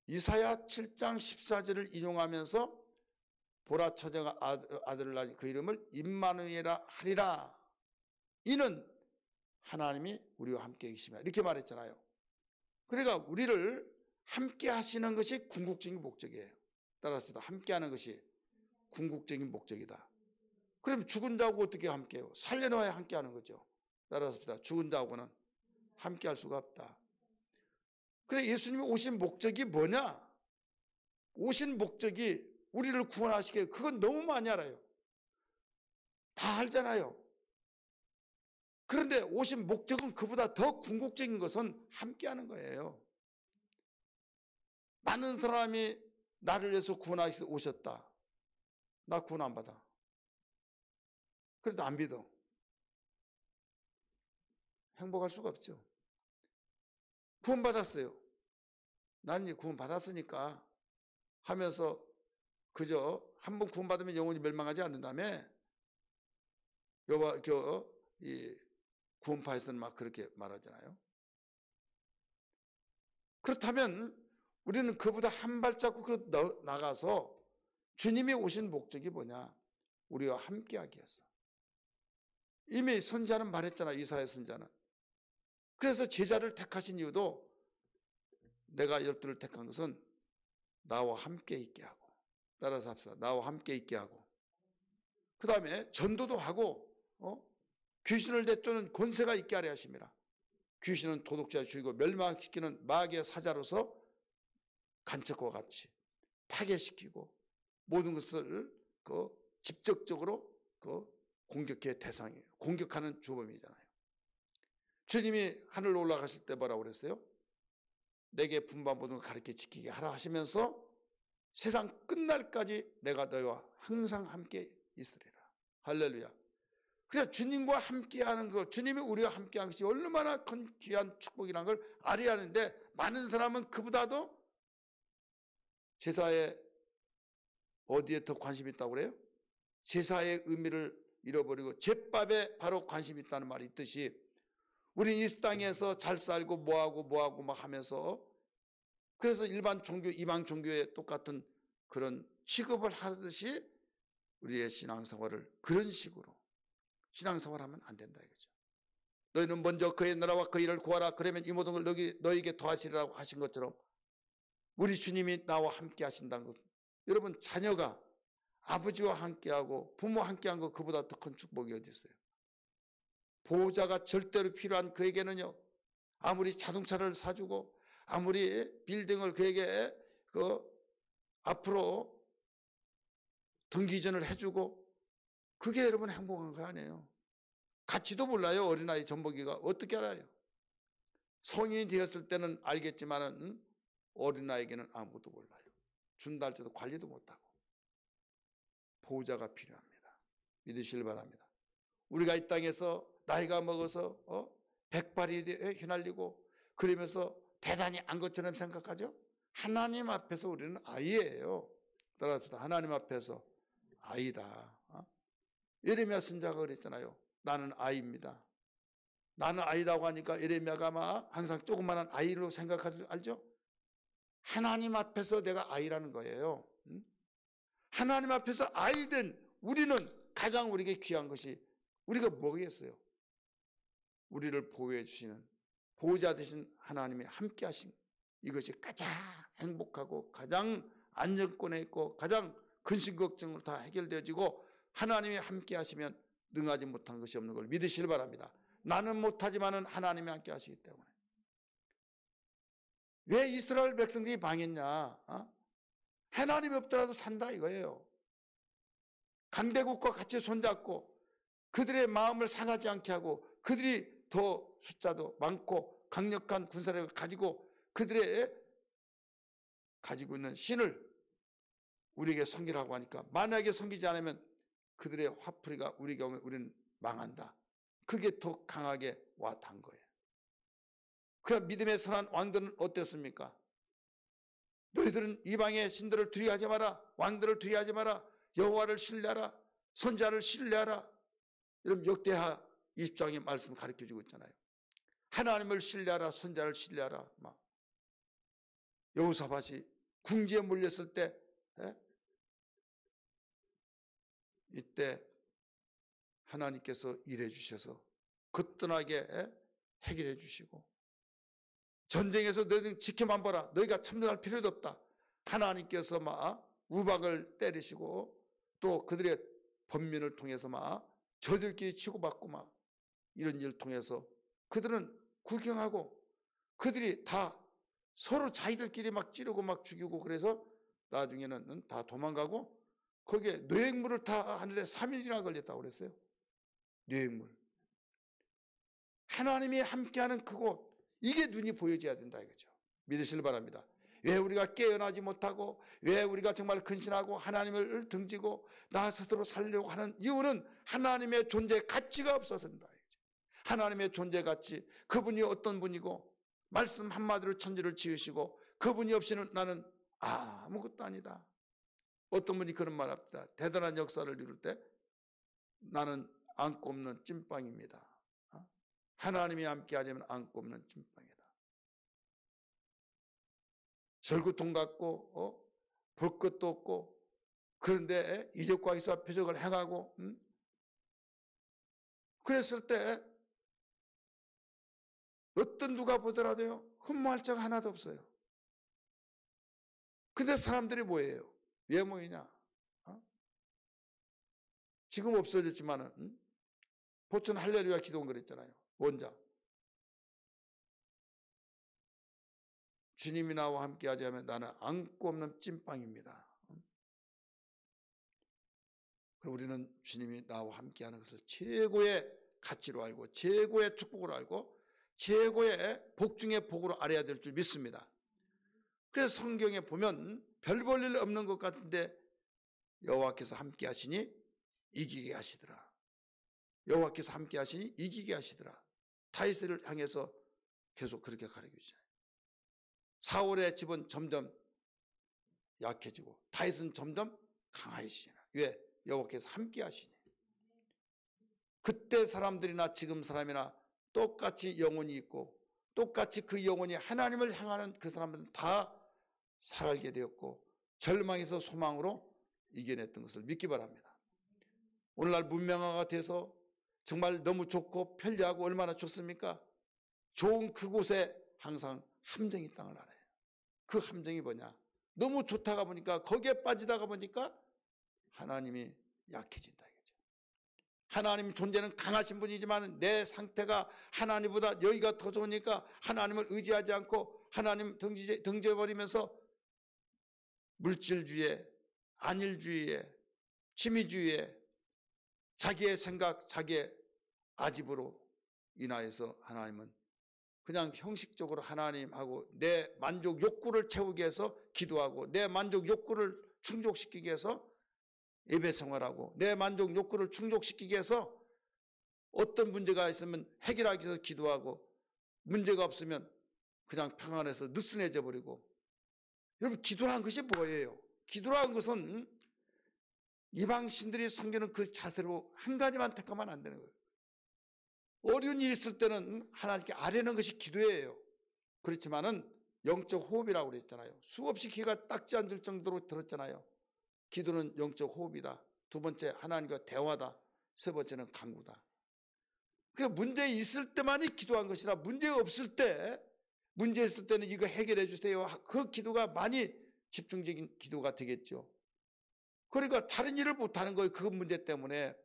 이사야 7장 14절을 인용하면서 보라 처녀가 아들을 낳으니 그 이름을 임마누엘이라 하리라. 이는 하나님이 우리와 함께 계시며 이렇게 말했잖아요. 그러니까 우리를 함께 하시는 것이 궁극적인 목적이에요. 따라서 함께 하는 것이 궁극적인 목적이다. 그럼 죽은 자하고 어떻게 함께해요? 살려놓아야 함께 하는 거죠. 따라서 죽은 자하고는 함께 할 수가 없다. 그래 예수님이 오신 목적이 뭐냐? 오신 목적이 우리를 구원하시게, 그건 너무 많이 알아요. 다 알잖아요. 그런데 오신 목적은 그보다 더 궁극적인 것은 함께하는 거예요. 많은 사람이 나를 위해서 구원하기 위해서 오셨다. 나 구원 안 받아. 그래도 안 믿어. 행복할 수가 없죠. 구원받았어요. 나는 구원받았으니까 하면서 그저 한 번 구원받으면 영원히 멸망하지 않는다며 이 구원파에서는 막 그렇게 말하잖아요. 그렇다면 우리는 그보다 한 발자국 나가서 주님이 오신 목적이 뭐냐? 우리와 함께하기 위해서. 이미 선지자는 말했잖아요. 이사야 선지자는. 그래서 제자를 택하신 이유도 내가 12를 택한 것은 나와 함께 있게 하고, 따라서 합시다. 나와 함께 있게 하고, 그 다음에 전도도 하고, 귀신을 내쫓는 권세가 있게 하려 하심이라. 귀신은 도둑질을 죽이고 멸망시키는 마귀의 사자로서 간척과 같이 파괴시키고 모든 것을 직접적으로 공격의 대상이에요. 공격하는 주범이잖아요. 주님이 하늘로 올라가실 때 뭐라고 그랬어요? 내게 분반 모든 걸 가르쳐 지키게 하라 하시면서 세상 끝날까지 내가 너희와 항상 함께 있으리라. 할렐루야. 그래서 주님과 함께하는 것, 주님이 우리와 함께하는 것이 얼마나 귀한 축복이라는 걸 알아야 하는데, 많은 사람은 그보다도 제사에 어디에 더 관심이 있다고 그래요? 제사의 의미를 잃어버리고 제밥에 바로 관심이 있다는 말이 있듯이, 우리 이 땅에서 잘 살고 뭐하고 막 하면서, 그래서 일반 종교, 이방 종교에 똑같은 그런 취급을 하듯이 우리의 신앙생활을 그런 식으로 신앙생활하면 안 된다 이거죠. 너희는 먼저 그의 나라와 그 일을 구하라. 그러면 이 모든 걸 너희에게 더하시리라고 하신 것처럼 우리 주님이 나와 함께 하신다는 것. 여러분, 자녀가 아버지와 함께하고 부모와 함께한 거, 그보다 더 큰 축복이 어디 있어요? 보호자가 절대로 필요한 그에게는요, 아무리 자동차를 사주고 아무리 빌딩을 그에게 앞으로 등기전을 해주고, 그게 여러분 행복한 거 아니에요. 가치도 몰라요. 어린아이 젖먹이가 어떻게 알아요? 성인이 되었을 때는 알겠지만은 어린아이에게는 아무것도 몰라요. 준다 할지도 관리도 못하고. 보호자가 필요합니다. 믿으시길 바랍니다. 우리가 이 땅에서 나이가 먹어서 백발이 휘날리고 그러면서 대단히 안 것처럼 생각하죠? 하나님 앞에서 우리는 아이예요. 따라합시다. 하나님 앞에서 아이다. 예레미야 선지자가 그랬잖아요. 나는 아이입니다. 나는 아이라고 하니까 예레미야가 막 항상 조그마한 아이로 생각하죠. 알죠? 하나님 앞에서 내가 아이라는 거예요. 하나님 앞에서 아이된 우리는 가장 우리에게 귀한 것이, 우리가 뭐겠어요? 우리를 보호해 주시는 보호자 되신 하나님이 함께 하신 이것이 가장 행복하고 가장 안정권에 있고 가장 근심 걱정을 다 해결되어지고, 하나님이 함께 하시면 능하지 못한 것이 없는 걸 믿으시길 바랍니다. 나는 못하지만은 하나님이 함께 하시기 때문에. 왜 이스라엘 백성들이 망했냐? 하나님이 없더라도 산다 이거예요. 강대국과 같이 손잡고 그들의 마음을 상하지 않게 하고, 그들이 더 숫자도 많고 강력한 군사력을 가지고 그들의 가지고 있는 신을 우리에게 섬기라고 하니까, 만약에 섬기지 않으면 그들의 화풀이가 우리에게 오면 우리는 망한다. 그게 더 강하게 와 닿은 거예요. 그럼 믿음의 선한 왕들은 어땠습니까? 너희들은 이방의 신들을 두려워하지 마라. 왕들을 두려워하지 마라. 여호와를 신뢰하라. 선지자를 신뢰하라. 이런 역대하 20장의 말씀을 가르쳐주고 있잖아요. 하나님을 신뢰하라. 선지자를 신뢰하라. 막 여호사밧이 궁지에 몰렸을 때, 이때 하나님께서 일해 주셔서 거뜬하게 해결해 주시고, 전쟁에서 너희들 지켜만 보라. 너희가 참전할 필요도 없다. 하나님께서 막 우박을 때리시고 또 그들의 번민을 통해서 막 저들끼리 치고받고 막 이런 일을 통해서 그들은 구경하고, 그들이 다 서로 자기들끼리 막 찌르고 막 죽이고, 그래서 나중에는 다 도망가고 거기에 뇌행물을 다 하는데 3일이나 걸렸다고 그랬어요. 뇌행물. 하나님이 함께하는 그곳, 이게 눈이 보여져야 된다 이거죠. 믿으시길 바랍니다. 왜 우리가 깨어나지 못하고 왜 우리가 정말 근신하고 하나님을 등지고 나 스스로 살려고 하는 이유는 하나님의 존재 가치가 없어서다. 하나님의 존재 가치, 그분이 어떤 분이고 말씀 한마디로 천지를 지으시고 그분이 없이는 나는 아무것도 아니다. 어떤 분이 그런 말 합니다. 대단한 역사를 이룰 때 나는 안고 없는 찐빵입니다. 하나님이 함께하자면 안고 없는 찐빵이다. 절구통 같고 볼 것도 없고 그런데 이적과 기사 표적을 행하고 그랬을 때 어떤 누가 보더라도요 흠모할 자가 하나도 없어요. 근데 사람들이 뭐예요? 왜 모이냐? 지금 없어졌지만은 보천 할렐루야 기도원 그랬잖아요. 원자. 주님이 나와 함께 하자면 나는 안고 없는 찐빵입니다. 그럼 우리는 주님이 나와 함께 하는 것을 최고의 가치로 알고 최고의 축복으로 알고 최고의 복 중의 복으로 알아야 될 줄 믿습니다. 그래서 성경에 보면 별 볼 일 없는 것 같은데 여호와께서 함께 하시니 이기게 하시더라. 여호와께서 함께 하시니 이기게 하시더라. 다윗을 향해서 계속 그렇게 가르쳐 주잖아요. 사울의 집은 점점 약해지고 다윗은 점점 강해지잖아요. 왜? 여호와께서 함께 하시니. 그때 사람들이나 지금 사람이나 똑같이 영혼이 있고 똑같이 그 영혼이 하나님을 향하는 그 사람들은 다 살게 되었고 절망에서 소망으로 이겨냈던 것을 믿기 바랍니다. 오늘날 문명화가 돼서 정말 너무 좋고 편리하고 얼마나 좋습니까? 좋은 그곳에 항상 함정이 땅을 알아요. 그 함정이 뭐냐? 너무 좋다가 보니까 거기에 빠지다가 보니까 하나님이 약해진다 이거죠. 하나님 존재는 강하신 분이지만 내 상태가 하나님보다 여기가 더 좋으니까 하나님을 의지하지 않고 하나님 등져버리면서 물질주의에 안일주의에 취미주의에 자기의 생각 자기의 아집으로 인하여서 하나님은 그냥 형식적으로 하나님하고 내 만족 욕구를 채우기 위해서 기도하고 내 만족 욕구를 충족시키기 위해서 예배 생활하고 내 만족 욕구를 충족시키기 위해서 어떤 문제가 있으면 해결하기 위해서 기도하고 문제가 없으면 그냥 평안해서 느슨해져 버리고. 여러분 기도라는 것이 뭐예요? 기도라는 것은 이방신들이 섬기는 그 자세로 한 가지만 택하면 안 되는 거예요. 어려운 일이 있을 때는 하나님께 아뢰는 것이 기도예요. 그렇지만은 영적 호흡이라고 그랬잖아요. 수없이 귀가 딱지 앉을 정도로 들었잖아요. 기도는 영적 호흡이다. 두 번째 하나님과 대화다. 세 번째는 간구다. 그러니까 문제 있을 때만이 기도한 것이라 문제 없을 때 문제 있을 때는 이거 해결해 주세요. 그 기도가 많이 집중적인 기도가 되겠죠. 그러니까 다른 일을 못하는 거예요. 그 문제 때문에.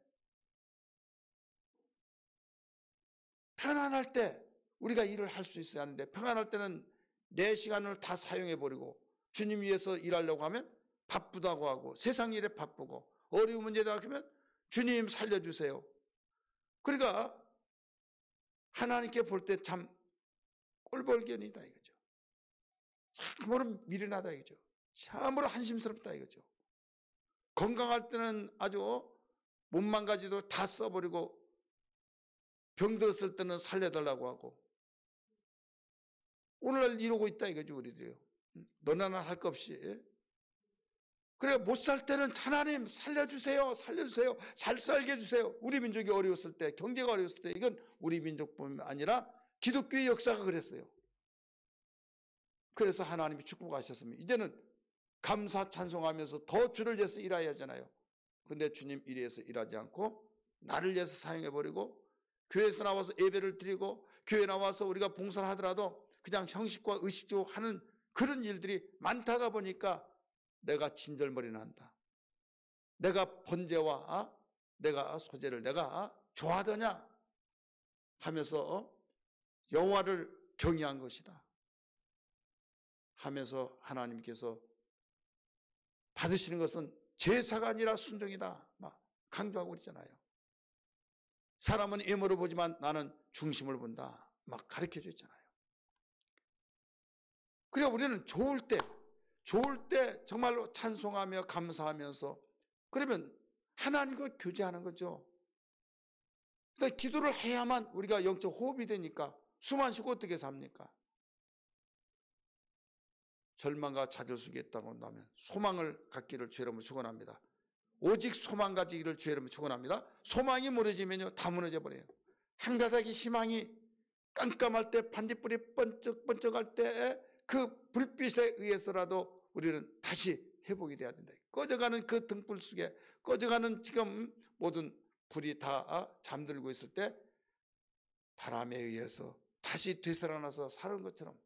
편안할 때 우리가 일을 할 수 있어야 하는데 평안할 때는 내 시간을 다 사용해버리고 주님 위해서 일하려고 하면 바쁘다고 하고 세상 일에 바쁘고 어려운 문제다 하면 주님 살려주세요. 그러니까 하나님께 볼 때 참 꼴벌견이다 이거죠. 참으로 미련하다 이거죠. 참으로 한심스럽다 이거죠. 건강할 때는 아주 몸만 가지도 다 써버리고 병들었을 때는 살려달라고 하고 오늘날 이러고 있다 이거죠. 우리들요. 너나나 할 것 없이. 그래 못 살 때는 하나님 살려주세요. 살려주세요. 잘 살게 해주세요. 우리 민족이 어려웠을 때 경제가 어려웠을 때 이건 우리 민족뿐만 아니라 기독교의 역사가 그랬어요. 그래서 하나님이 축복하셨습니다. 이제는 감사 찬송하면서 더 주를 위해서 일해야 하잖아요. 근데 주님 일해서 일하지 않고 나를 위해서 사용해버리고 교회에서 나와서 예배를 드리고 교회 나와서 우리가 봉사를 하더라도 그냥 형식과 의식적으로 하는 그런 일들이 많다가 보니까 내가 진절머리 난다. 내가 번제와 내가 소제를 내가 좋아하더냐 하면서 여호와를 경외한 것이다 하면서 하나님께서 받으시는 것은 제사가 아니라 순종이다. 막 강조하고 있잖아요. 사람은 외모를 보지만 나는 중심을 본다. 막 가르쳐져 있잖아요. 그래 우리는 좋을 때 정말로 찬송하며 감사하면서 그러면 하나님과 교제하는 거죠. 근데 기도를 해야만 우리가 영적 호흡이 되니까 숨 안 쉬고 어떻게 삽니까? 절망과 좌절 속에 있다고 한다면 소망을 갖기를 주의 이름으로 축원합니다. 오직 소망 가지기를 주의 이름으로 축원합니다. 소망이 무너지면요 다 무너져 버려요. 한 가닥의 희망이 깜깜할 때 반딧불이 번쩍번쩍할 때 그 불빛에 의해서라도 우리는 다시 회복이 돼야 된다. 꺼져가는 그 등불 속에 꺼져가는 지금 모든 불이 다 잠들고 있을 때 바람에 의해서 다시 되살아나서 사는 것처럼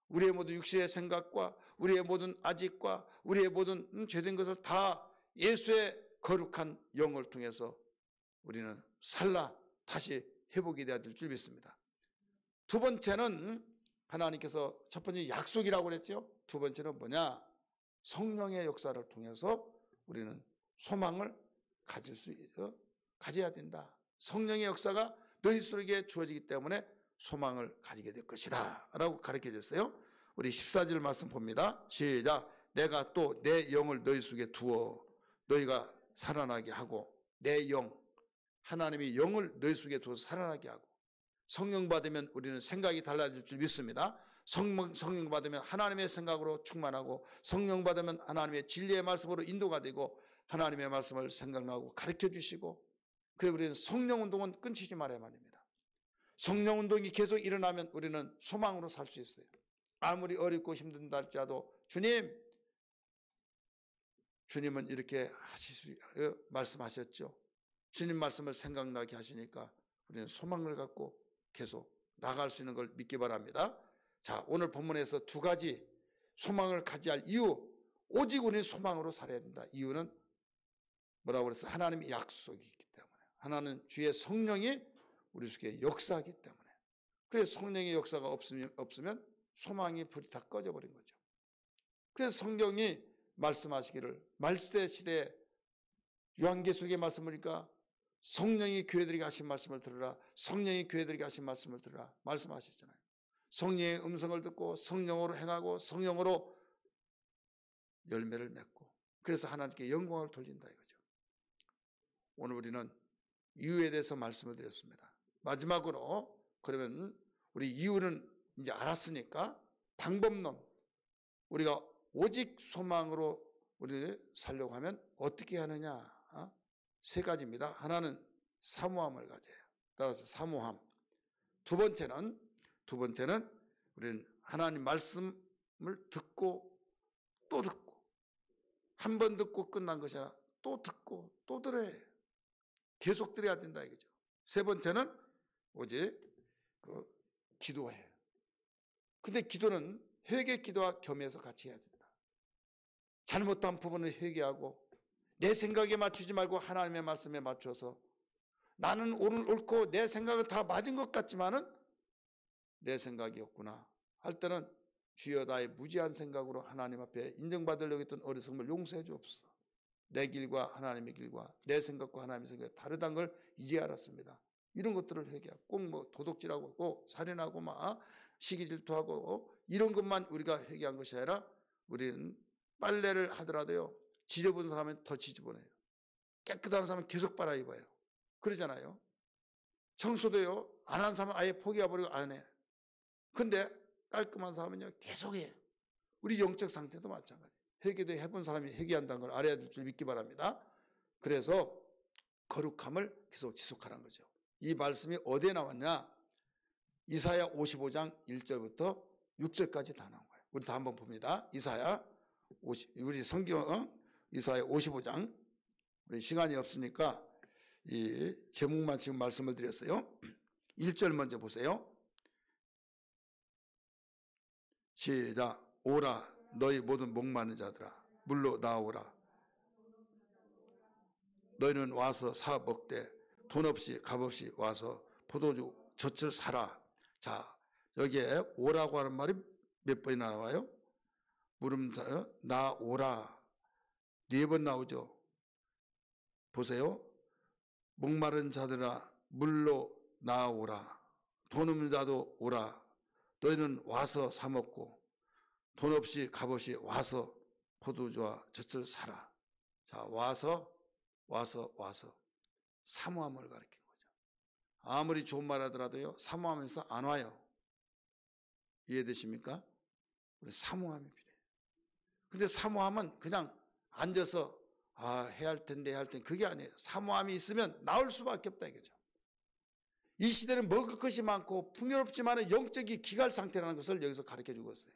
우리의 모든 육신의 생각과 우리의 모든 아직과 우리의 모든 죄된 것을 다 예수의 거룩한 영을 통해서 우리는 살라 다시 회복이 되어야 될 줄 믿습니다. 두 번째는 하나님께서 첫 번째 약속이라고 그랬죠. 두 번째는 뭐냐? 성령의 역사를 통해서 우리는 소망을 가져야 된다. 성령의 역사가 너희 속에 주어지기 때문에 소망을 가지게 될 것이다 라고 가르쳐 줬어요. 우리 14절 말씀 봅니다. 시작. 내가 또 내 영을 너희 속에 두어 너희가 살아나게 하고 내 영, 하나님이 영을 너희 속에 두어서 살아나게 하고 성령 받으면 우리는 생각이 달라질 줄 믿습니다. 성령 받으면 하나님의 생각으로 충만하고 성령 받으면 하나님의 진리의 말씀으로 인도가 되고 하나님의 말씀을 생각나고 가르쳐 주시고 그래서 우리는 성령 운동은 끊치지 말아야 말입니다. 성령 운동이 계속 일어나면 우리는 소망으로 살 수 있어요. 아무리 어렵고 힘든다 할지라도 주님은 이렇게 말씀하셨죠. 주님 말씀을 생각나게 하시니까 우리는 소망을 갖고 계속 나갈 수 있는 걸 믿기 바랍니다. 자, 오늘 본문에서 두 가지 소망을 가져야 할 이유, 오직 우리는 소망으로 살아야 된다. 이유는 뭐라고 그랬어요? 하나님의 약속이 있기 때문에. 하나는 주의 성령이 우리 속에 역사하기 때문에. 그래서 성령의 역사가 없으면 소망이 불이 다 꺼져버린 거죠. 그래서 성경이 말씀하시기를 말세 시대에 요한계시록의 말씀이니까 성령이 교회들에게 하신 말씀을 들으라. 성령이 교회들에게 하신 말씀을 들으라. 말씀하셨잖아요. 성령의 음성을 듣고 성령으로 행하고 성령으로 열매를 맺고 그래서 하나님께 영광을 돌린다 이거죠. 오늘 우리는 이유에 대해서 말씀을 드렸습니다. 마지막으로 그러면 우리 이유는 이제 알았으니까 방법론 우리가 오직 소망으로 우리를 살려고 하면 어떻게 하느냐? 세 가지입니다. 하나는 사모함을 가져요. 따라서 사모함. 두 번째는 우리는 하나님 말씀을 듣고 또 듣고 한 번 듣고 끝난 것이 아니라 또 듣고 또 들어야 해요. 계속 들어야 된다 이거죠. 세 번째는 오직 기도해요. 근데 기도는 회개 기도와 겸해서 같이 해야 된다. 잘못한 부분을 회개하고 내 생각에 맞추지 말고 하나님의 말씀에 맞춰서 나는 오늘 옳고 내 생각은 다 맞은 것 같지만은 내 생각이었구나 할 때는 주여 나의 무지한 생각으로 하나님 앞에 인정받으려고 했던 어리석음을 용서해 주옵소서. 내 길과 하나님의 길과 내 생각과 하나님의 생각이 다르다는 걸 이제 알았습니다. 이런 것들을 회개하고 꼭 뭐 도둑질하고 살인하고 막 시기질투하고 이런 것만 우리가 회개한 것이 아니라 우리는 빨래를 하더라도요 지저분한 사람은 더 지저분해요. 깨끗한 사람은 계속 빨아 입어요. 그러잖아요. 청소도요 안 한 사람은 아예 포기해버리고 안 해. 근데 깔끔한 사람은요 계속해요. 우리 영적 상태도 마찬가지. 회개도 해본 사람이 회개한다는 걸 알아야 될 줄 믿기 바랍니다. 그래서 거룩함을 계속 지속하라는 거죠. 이 말씀이 어디에 나왔냐? 이사야 55장 1절부터 6절까지 다 나온 거예요. 우리 다 한번 봅니다. 우리 성경 이사야 55장 우리 시간이 없으니까 이 제목만 지금 말씀을 드렸어요. 1절 먼저 보세요. 시작. 오라 너희 모든 목마른 자들아 물로 나오라. 너희는 와서 사 먹되 돈 없이 값 없이 와서 포도주 젖을 사라. 자 여기에 오라고 하는 말이 몇 번이나 나와요? 물음사 나 오라. 4번 나오죠. 보세요. 목마른 자들아 물로 나오라. 돈 없는 자도 오라. 너희는 와서 사 먹고 돈 없이 값없이 와서 포도주와 젖을 사라. 자, 와서 사모함을 가리킨 거죠. 아무리 좋은 말 하더라도요, 사모하면서 안 와요. 이해되십니까? 우리 사모함이 필요해요. 근데 사모함은 그냥 앉아서 해야 할 텐데 그게 아니에요. 사모함이 있으면 나올 수밖에 없다 이거죠. 이 시대는 먹을 것이 많고 풍요롭지만 영적이 기갈 상태라는 것을 여기서 가르쳐주고 있어요.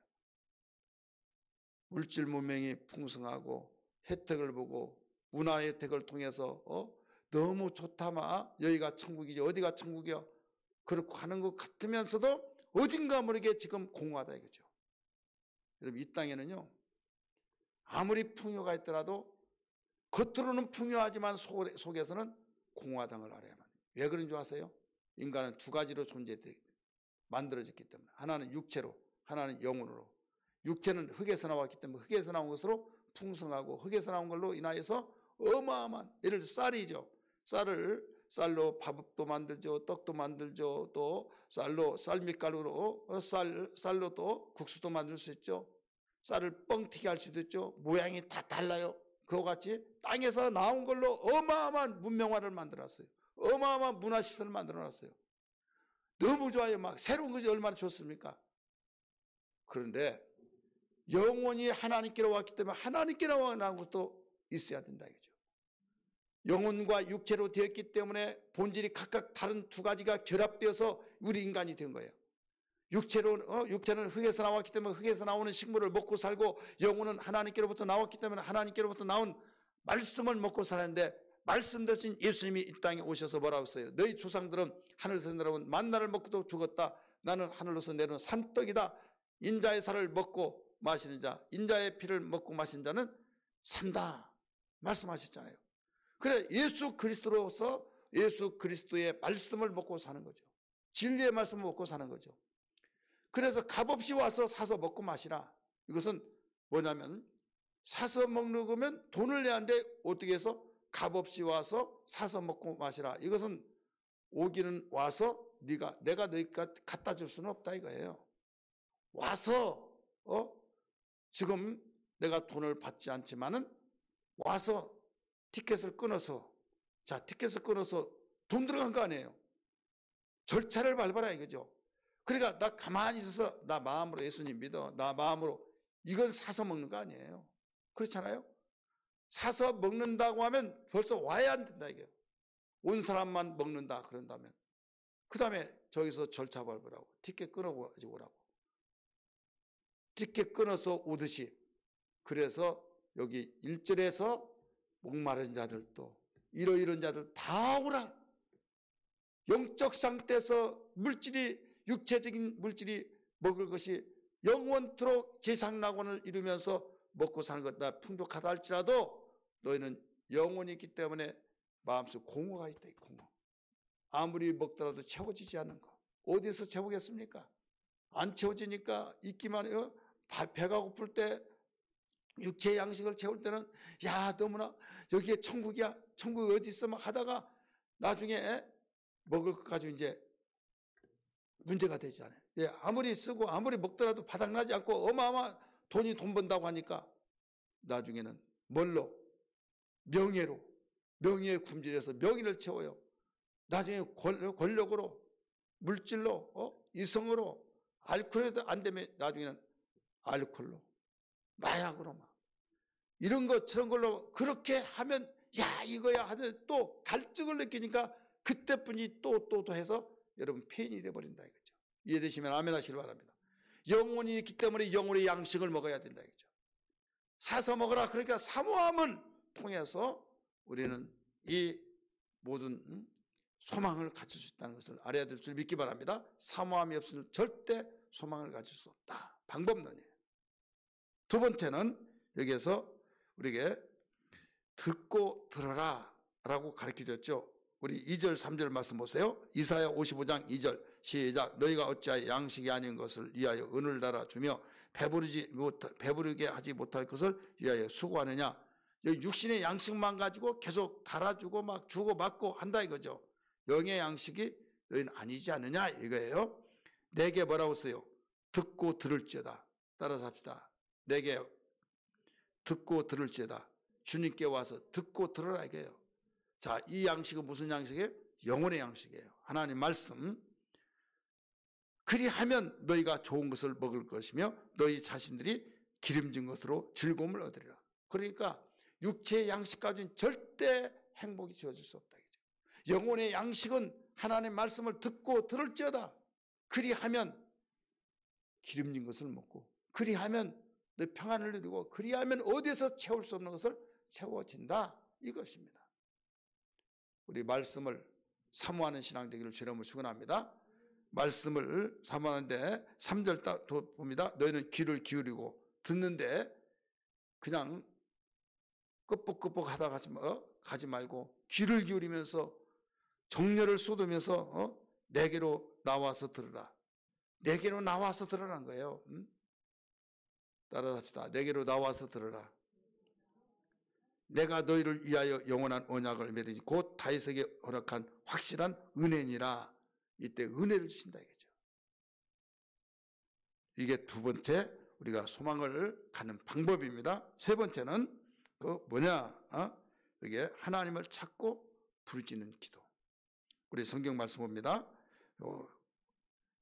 물질 문명이 풍성하고 혜택을 보고 문화 혜택을 통해서 너무 좋다마 여기가 천국이지 어디가 천국이야 그렇고 하는 것 같으면서도 어딘가 모르게 지금 공허하다 이거죠. 여러분 이 땅에는요 아무리 풍요가 있더라도 겉으로는 풍요하지만 속에서는 공허함을 알아야만 해요. 왜 그런 줄 아세요? 인간은 두 가지로 만들어졌기 때문에 하나는 육체로 하나는 영혼으로. 육체는 흙에서 나왔기 때문에 흙에서 나온 것으로 풍성하고 흙에서 나온 걸로 인하여서 어마어마한 예를 들어 쌀이죠. 쌀로 밥도 만들죠. 떡도 만들죠. 또 쌀밀가루로 쌀로 또 국수도 만들 수 있죠. 쌀을 뻥튀기 할 수도 있죠. 모양이 다 달라요. 그와 같이 땅에서 나온 걸로 어마어마한 문명화를 만들었어요. 어마어마한 문화시설을 만들어놨어요. 너무 좋아요. 막 새로운 것이 얼마나 좋습니까? 그런데 영혼이 하나님께로 왔기 때문에 하나님께로 나온 것도 있어야 된다 이거죠. 영혼과 육체로 되었기 때문에 본질이 각각 다른 두 가지가 결합되어서 우리 인간이 된 거예요. 육체는 흙에서 나왔기 때문에 흙에서 나오는 식물을 먹고 살고 영혼은 하나님께로부터 나왔기 때문에 하나님께로부터 나온 말씀을 먹고 살았는데 말씀 대신 예수님이 이 땅에 오셔서 뭐라고 했어요? 너희 조상들은 하늘에서 내려온 만나를 먹고도 죽었다. 나는 하늘로서 내려온 산떡이다. 인자의 살을 먹고 마시는 자, 인자의 피를 먹고 마시는 자는 산다. 말씀하셨잖아요. 그래 예수 그리스도로서 예수 그리스도의 말씀을 먹고 사는 거죠. 진리의 말씀을 먹고 사는 거죠. 그래서 값없이 와서 사서 먹고 마시라. 이것은 뭐냐면 사서 먹는 거면 돈을 내야 하는데 어떻게 해서 값없이 와서 사서 먹고 마시라. 이것은 오기는 와서 내가 너희가 갖다 줄 수는 없다 이거예요. 와서 지금 내가 돈을 받지 않지만은 와서 티켓을 끊어서 돈 들어간 거 아니에요. 절차를 밟아라 이거죠. 그러니까 나 가만히 있어서 나 마음으로 예수님 믿어. 나 마음으로 이건 사서 먹는 거 아니에요. 그렇잖아요. 사서 먹는다고 하면 벌써 와야 안 된다 이게. 온 사람만 먹는다 그런다면 그 다음에 저기서 절차 밟으라고 티켓 끊어가지고 오라고. 티켓 끊어서 오듯이. 그래서 여기 1절에서 목마른 자들도 이런 자들 다 오라. 영적 상태에서 육체적인 물질이 먹을 것이 영원토록 재상낙원을 이루면서 먹고 사는 것 다 풍족하다 할지라도 너희는 영혼이 있기 때문에 마음속 공허가 있다. 공허. 아무리 먹더라도 채워지지 않는 거. 어디서 채우겠습니까? 안 채워지니까 있기만 해요. 배가 고플 때 육체의 양식을 채울 때는 야 너무나 여기에 천국이야. 천국이 어디 있어 막 하다가 나중에 먹을 것 가지고 이제 문제가 되지 않아요. 아무리 쓰고 아무리 먹더라도 바닥나지 않고 어마어마한 돈 번다고 하니까 나중에는 뭘로? 명예로. 명예에 굶주려서 명예를 채워요. 나중에 권력으로 물질로 이성으로 알코올에도 안 되면 나중에는 알코올로 마약으로 막 이런 것 저런 걸로 그렇게 하면 야 이거야 하는 또 갈증을 느끼니까 그때뿐이 또 해서 여러분 폐인이 돼버린다 이거죠. 이해되시면 아멘 하시길 바랍니다. 영혼이 있기 때문에 영혼의 양식을 먹어야 된다 이거죠. 사서 먹어라. 그러니까 사모함을 통해서 우리는 이 모든 소망을 가질 수 있다는 것을 알아야 될 줄 믿기 바랍니다. 사모함이 없으면 절대 소망을 가질 수 없다. 방법론이에요. 두 번째는 여기에서 우리에게 듣고 들어라 라고 가르쳐줬죠. 우리 2절 3절 말씀 보세요. 이사야 55장 2절 시작. 너희가 어찌하여 양식이 아닌 것을 위하여 은을 달아 주며 배부르게 하지 못할 것을 위하여 수고하느냐. 여기 육신의 양식만 가지고 계속 달아주고 막 주고 받고 한다 이거죠. 영의 양식이 너희는 아니지 않느냐 이거예요. 내게 뭐라고 써요? 듣고 들을지어다. 따라서 합시다. 내게 듣고 들을지어다. 주님께 와서 듣고 들으라 이거예요. 자, 이 양식은 무슨 양식이에요? 영혼의 양식이에요. 하나님 말씀. 그리하면 너희가 좋은 것을 먹을 것이며 너희 자신들이 기름진 것으로 즐거움을 얻으리라. 그러니까 육체의 양식 가지고는 절대 행복이 주어질 수 없다. 영혼의 양식은 하나님의 말씀을 듣고 들을지어다. 그리하면 기름진 것을 먹고, 그리하면 너 평안을 누리고, 그리하면 어디에서 채울 수 없는 것을 채워진다. 이것입니다. 우리 말씀을 사모하는 신앙 되기를 주님을 축원합니다. 말씀을 사모하는데 3절 봅니다. 너희는 귀를 기울이고 듣는데 그냥 끄뻑끄뻑 하다 가지 말고 귀를 기울이면서 정렬을 쏟으면서 내게로 나와서 들으라. 내게로 나와서 들으라는 거예요. 따라합시다. 내게로 나와서 들으라. 내가 너희를 위하여 영원한 언약을 맺으니 곧 다윗에게 허락한 확실한 은혜니라. 이때 은혜를 주신다 이거죠. 이게 두 번째 우리가 소망을 갖는 방법입니다. 세 번째는 그 뭐냐? 이게 하나님을 찾고 부르짖는 기도. 우리 성경 말씀 봅니다.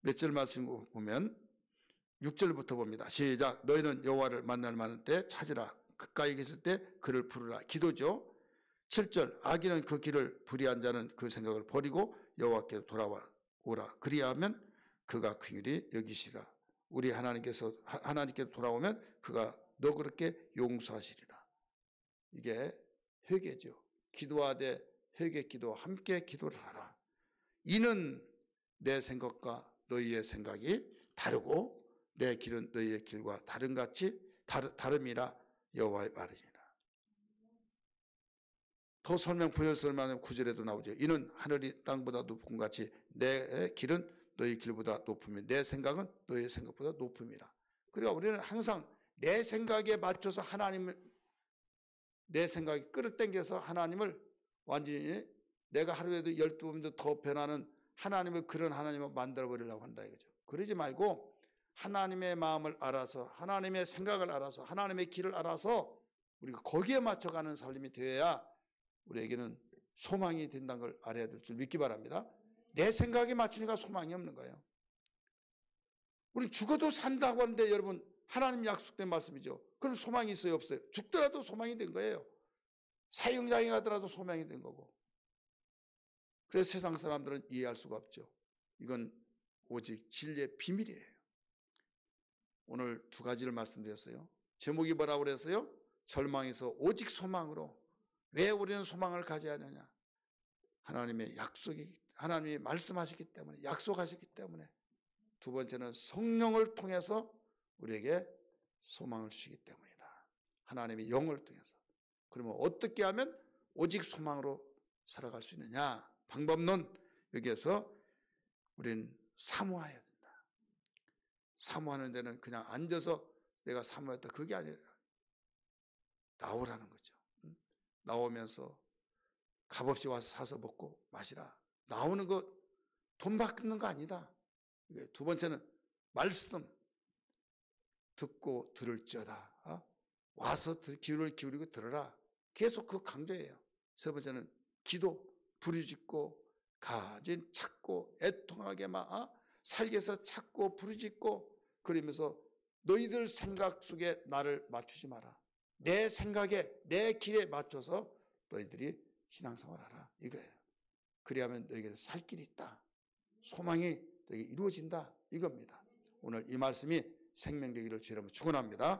몇 절 말씀 보면 6절부터 봅니다. 시작. 너희는 여호와를 만날 만한 때 찾으라. 가까이 계실 때 그를 부르라. 기도죠. 7절. 악인은 그 길을 불의한 자는 그 생각을 버리고 여호와께로 돌아오라. 그리하면 그가 긍휼히 여기시라. 우리 하나님께로 돌아오면 그가 너그럽게 용서하시리라. 이게 회개죠. 기도하되 회개 기도 함께 기도를 하라. 이는 내 생각과 너희의 생각이 다르고 내 길은 너희의 길과 다름이라 여호와의 말이니라. 더 설명 부여설명하면 9절에도 나오죠. 이는 하늘이 땅보다 높은 같이 내 길은 너희 길보다 높으며 내 생각은 너희 생각보다 높음이라. 그러니까 우리는 항상 내 생각에 맞춰서 내 생각이 끌어당겨서 하나님을 완전히 내가 하루에도 12번도 더 변하는 하나님을 그런 하나님을 만들어버리려고 한다 이거죠. 그러지 말고 하나님의 마음을 알아서 하나님의 생각을 알아서 하나님의 길을 알아서 우리가 거기에 맞춰가는 삶이 되어야 우리에게는 소망이 된다는 걸 알아야 될 줄 믿기 바랍니다. 내 생각에 맞추니까 소망이 없는 거예요. 우리 죽어도 산다고 하는데 여러분 하나님 약속된 말씀이죠. 그럼 소망이 있어요 없어요? 죽더라도 소망이 된 거예요. 사형장에 가더라도 소망이 된 거고. 그래서 세상 사람들은 이해할 수가 없죠. 이건 오직 진리의 비밀이에요. 오늘 두 가지를 말씀드렸어요. 제목이 뭐라고 그랬어요? 절망에서 오직 소망으로. 왜 우리는 소망을 가져야 하느냐? 하나님의 약속이, 하나님이 말씀하셨기 때문에, 약속하셨기 때문에. 두 번째는 성령을 통해서 우리에게 소망을 주시기 때문이다. 하나님의 영을 통해서. 그러면 어떻게 하면 오직 소망으로 살아갈 수 있느냐? 방법론 여기에서 우리는 사모해야 된다. 사모하는 데는 그냥 앉아서 내가 사모했다 그게 아니라 나오라는 거죠. 나오면서 값없이 와서 사서 먹고 마시라. 나오는 거 돈 받는 거 아니다. 두 번째는 말씀 듣고 들을지어다. 와서 귀를 기울이고 들으라. 계속 그 강조예요. 세 번째는 기도, 부르짖고 가진 찾고 애통하게 살기 위해서 찾고 부르짖고 그러면서 너희들 생각 속에 나를 맞추지 마라. 내 생각에 내 길에 맞춰서 너희들이 신앙생활하라 이거예요. 그리하면 너희에게 살 길이 있다. 소망이 너희에게 이루어진다 이겁니다. 오늘 이 말씀이 생명되기를 주님으로 축원합니다.